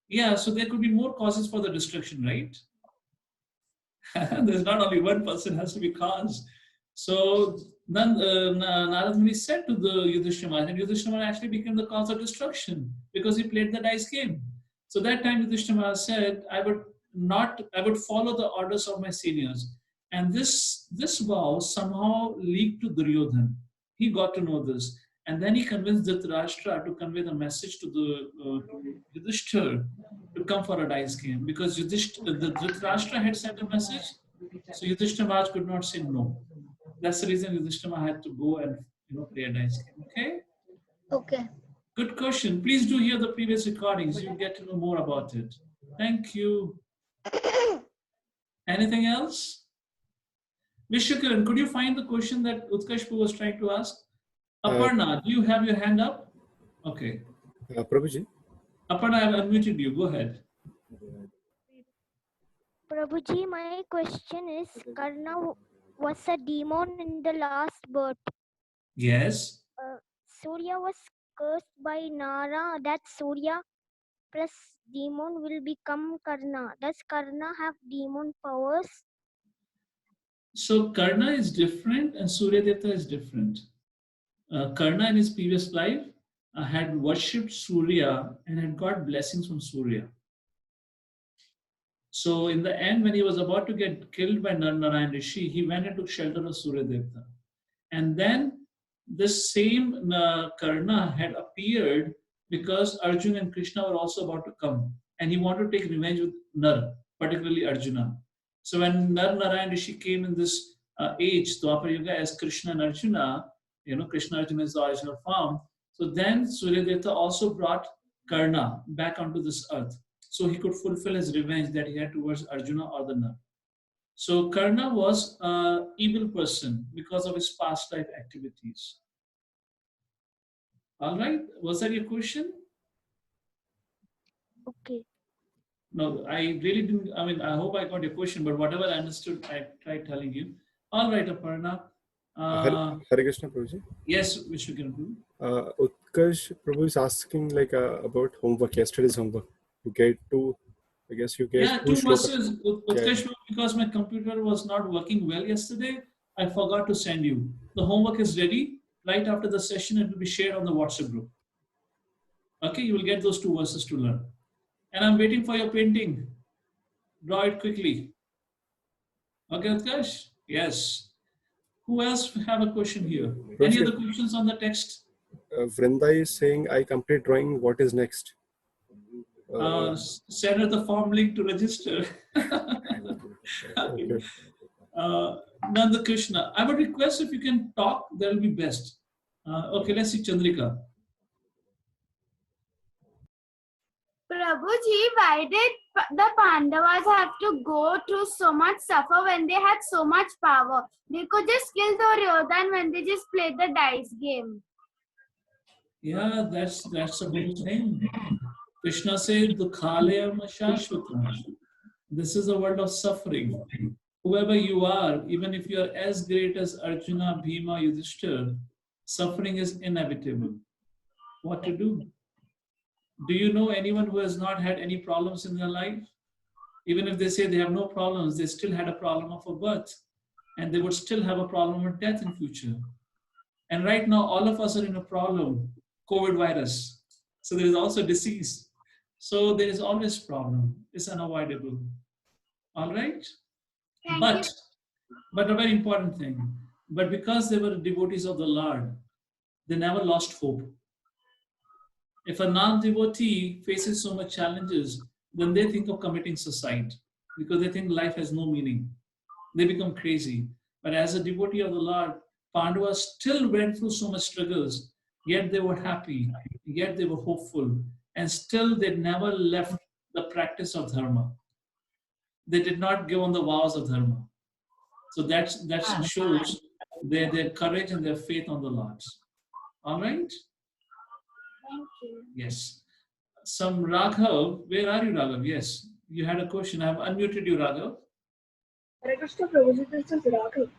Yeah, so there could be more causes for the destruction, right? There's not only one person has to be caused. So Narad Muni said to the Yudhishthira Maharaj, and Yudhishthira Maharaj actually became the cause of destruction because he played the dice game. So that time Yudhishthira Maharaj said, I would follow the orders of my seniors. And this vow somehow leaked to Duryodhana. He got to know this. And then he convinced Dhritarashtra to convey the message to Yudhishthir to come for a dice game. Because the Dhritarashtra had sent a message, so Yudhishthira Maharaj could not say no. That's the reason Yudhishthira Maharaj had to go and play a dice game. Okay. Okay. Good question. Please do hear the previous recordings. You'll get to know more about it. Thank you. Anything else? Vishwakaran, could you find the question that Utkashpu was trying to ask? Aparna, do you have your hand up? Okay. Prabhuji. Aparna, I have unmuted you. Go ahead. Prabhuji, my question is, Karna was a demon in the last birth. Yes. Surya was cursed by Nara that Surya plus demon will become Karna. Does Karna have demon powers? So Karna is different and Suryadeva is different. Karna in his previous life had worshipped Surya and had got blessings from Surya. So in the end, when he was about to get killed by Narayan Rishi, he went and took shelter of Suryadeva. And then this same Karna had appeared because Arjuna and Krishna were also about to come. And he wanted to take revenge with Nar, particularly Arjuna. So when Narayan Rishi came in this age, Dwapar Yuga, as Krishna and Arjuna, Krishna Arjuna is the original form. So then Suryadeva also brought Karna back onto this earth, so he could fulfill his revenge that he had towards Arjuna or the Nar. So Karna was an evil person because of his past life activities. All right, was that your question? Okay. No, I really didn't. I mean, I hope I got your question, but whatever I understood, I tried telling you. All right, Aparna. Hare Krishna, Prabhuji. Yes, which you can do. Utkarsh Prabhu is asking about homework, yesterday's homework. You get two, I guess you get two verses. Utkarsh, because my computer was not working well yesterday, I forgot to send you. The homework is ready. Right after the session, it will be shared on the WhatsApp group. Okay, you will get those two verses to learn. And I'm waiting for your painting. Draw it quickly. Okay, Utkarsh? Yes. Who else have a question here? Any other questions on the text? Vrinda is saying, I complete drawing. What is next? Send her the form link to register. Okay. Nanda Krishna, I would request if you can talk, that will be best. Okay, let's see Chandrika. Prabhuji, why did the Pandavas have to go through so much suffer when they had so much power? They could just kill Duryodhana when they just played the dice game. Yeah, that's a good thing. Krishna said, Dukhalayam Ashvathama. This is a world of suffering. Whoever you are, even if you are as great as Arjuna, Bhima, Yudhishthira, suffering is inevitable. What to do? Do you know anyone who has not had any problems in their life? Even if they say they have no problems, they still had a problem of a birth, and they would still have a problem of death in future. And right now, all of us are in a problem, COVID virus. So there is also disease. So there is always problem. It's unavoidable. All right? But a very important thing. But because they were devotees of the Lord, they never lost hope. If a non-devotee faces so much challenges, then they think of committing suicide because they think life has no meaning. They become crazy. But as a devotee of the Lord, Pandavas still went through so much struggles, yet they were happy, yet they were hopeful, and still they never left the practice of dharma. They did not give on the vows of dharma. So that shows their courage and their faith on the Lord. All right? Thank you. Yes. Some Raghav, where are you, Raghav? Yes, you had a question. I have unmuted you, Raghav. Hare Krishna, Prabhuji, this is Raghav.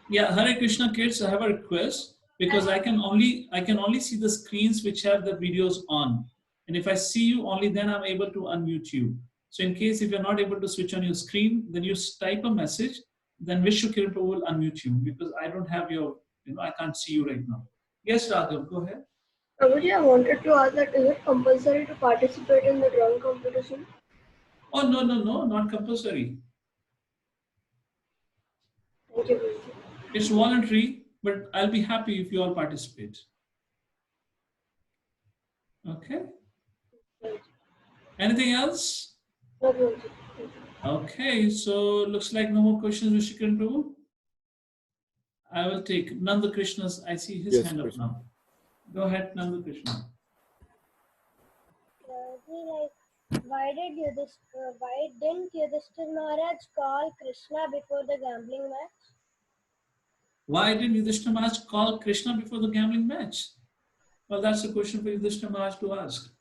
Yeah, Hare Krishna kids, I have a request because I can only see the screens which have the videos on. And if I see you, only then I'm able to unmute you. So in case if you're not able to switch on your screen, then you type a message, then Vishwakiran will unmute you because I don't have your, I can't see you right now. Yes, Raghav, go ahead. Prabhuji, I wanted to ask that is it compulsory to participate in the drawing competition? Oh, no, not compulsory. Thank you, Prabhuji. It's voluntary, but I'll be happy if you all participate. Okay. Anything else? No, Prabhuji. Okay, so looks like no more questions, Vishwakiran Prabhu. I will take Nanda Krishna's. I see his Yes, hand up Krishna. now. Go ahead, Nanda Krishna. Why didn't Yudhishthira Maharaj call Krishna before the gambling match? Why didn't Yudhishthira Maharaj call Krishna before the gambling match? Well, that's a question for Yudhishthira Maharaj to ask.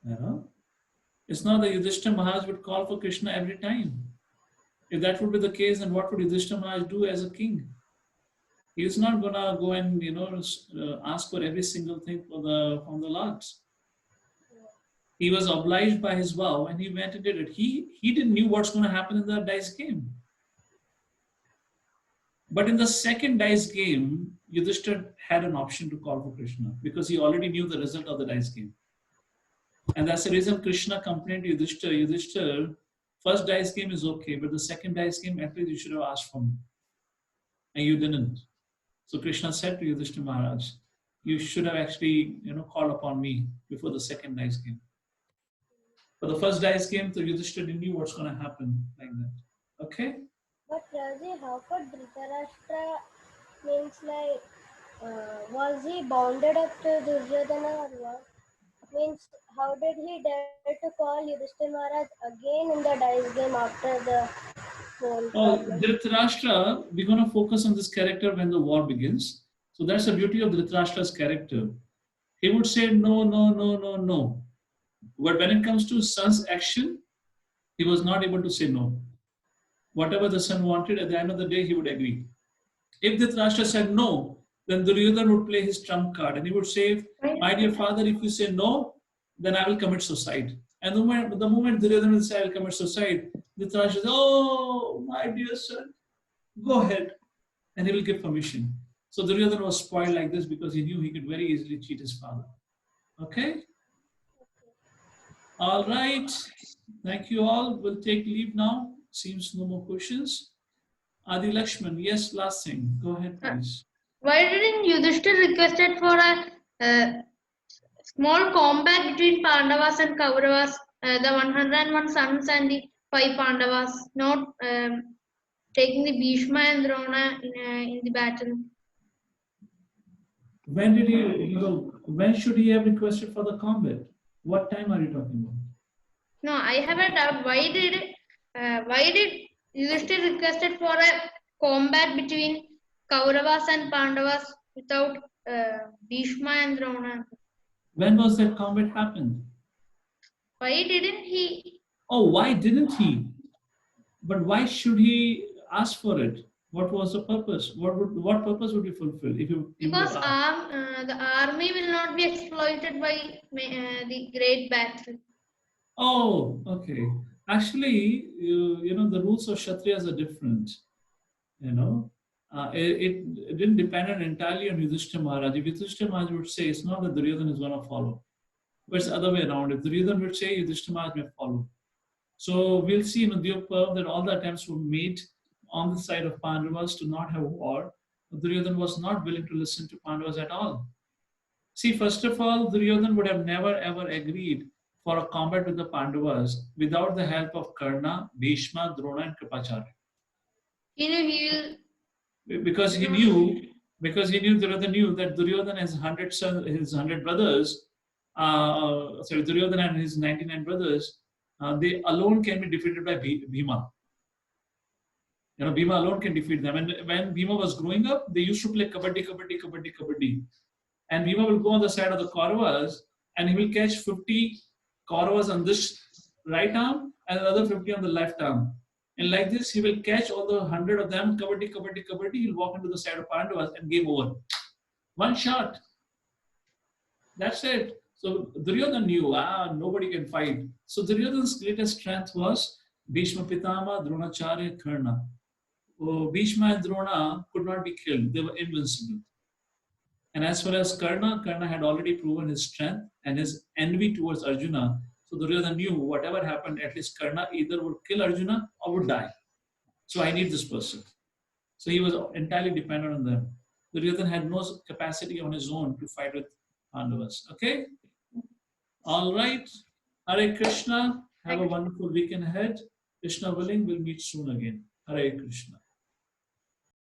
You know, it's not that Yudhishthira Maharaj would call for Krishna every time. If that would be the case, then what would Yudhishthira Maharaj do as a king? He is not gonna go and ask for every single thing from the lords. He was obliged by his vow, and he went and did it. He didn't knew what's going to happen in the dice game. But in the second dice game, Yudhishthira had an option to call for Krishna because he already knew the result of the dice game. And that's the reason Krishna complained to Yudhishthira, Yudhishthira, first dice game is okay, but the second dice game, at least you should have asked for me. And you didn't. So Krishna said to Yudhishthira Maharaj, you should have actually called upon me before the second dice game. For the first dice game, so Yudhishthira knew what's going to happen like that. Okay? But Raji, how could Dhritarashtra means was he bounded up to Duryodhana or what? Means how did he dare to call Yudhishthira Maharaj again in the dice game after the whole problem? Dhritarashtra, we're going to focus on this character when the war begins. So that's the beauty of Dhritarashtra's character. He would say no, no, no, no, no. But when it comes to son's action, he was not able to say no. Whatever the son wanted, at the end of the day, he would agree. If Dhritarashtra said no, then Duryodhana would play his trump card and he would say, my dear father, if you say no, then I will commit suicide. And the moment Duryodhana will say, I will commit suicide, Dhritarashtra says, oh, my dear son, go ahead. And he will give permission. So Duryodhana was spoiled like this because he knew he could very easily cheat his father. Okay? All right. Thank you all. We'll take leave now. Seems no more questions. Adi Lakshman, yes, last thing. Go ahead, please. Why didn't Yudhishthira requested for a small combat between Pandavas and Kauravas, the 101 sons and the 5 Pandavas, not taking the Bhisma and Drona in the battle? When did he, when should he have requested for the combat? What time are you talking about? No, I have a doubt. Why did Yudhishthira requested for a combat between Kauravas and Pandavas without Bhishma and Drona? When was that combat happened? Why didn't he? Oh, why didn't he? But why should he ask for it? What was the purpose? What purpose would be fulfilled if you? Because the army will not be exploited by the great battle. Oh, okay. Actually, the rules of Kshatriyas are different. It didn't depend entirely on Yudhishthira Maharaj. If Yudhishthira Maharaj would say, it's not that Duryodhana is going to follow. But it's the other way around. If Duryodhana would say, Yudhishthira Maharaj may follow. So we'll see in the Parva that all the attempts were made on the side of Pandavas to not have war. Duryodhana was not willing to listen to Pandavas at all. See, first of all, Duryodhana would have never ever agreed for a combat with the Pandavas without the help of Karna, Bhishma, Drona and Kripacharya. Because he knew Duryodhana knew that Duryodhana has 100 brothers. Duryodhana and his 99 brothers, they alone can be defeated by Bhima. Bhima alone can defeat them. And when Bhima was growing up, they used to play kabaddi. And Bhima will go on the side of the Kauravas and he will catch 50 Kauravas on this right arm and another 50 on the left arm. And like this, he will catch all the 100 of them, kabaddi. He'll walk into the side of Pandavas and game over. One shot. That's it. So Duryodhana knew, nobody can fight. So Duryodhana's greatest strength was Bhishma Pitama, Dronacharya, Karna. Bhishma and Drona could not be killed. They were invincible. And as far as Karna had already proven his strength and his envy towards Arjuna. So Duryodhana knew whatever happened, at least Karna either would kill Arjuna or would die. So I need this person. So he was entirely dependent on them. Duryodhana had no capacity on his own to fight with Pandavas. Okay? All right. Hare Krishna. Have a wonderful weekend ahead. Krishna willing, we'll meet soon again. Hare Krishna.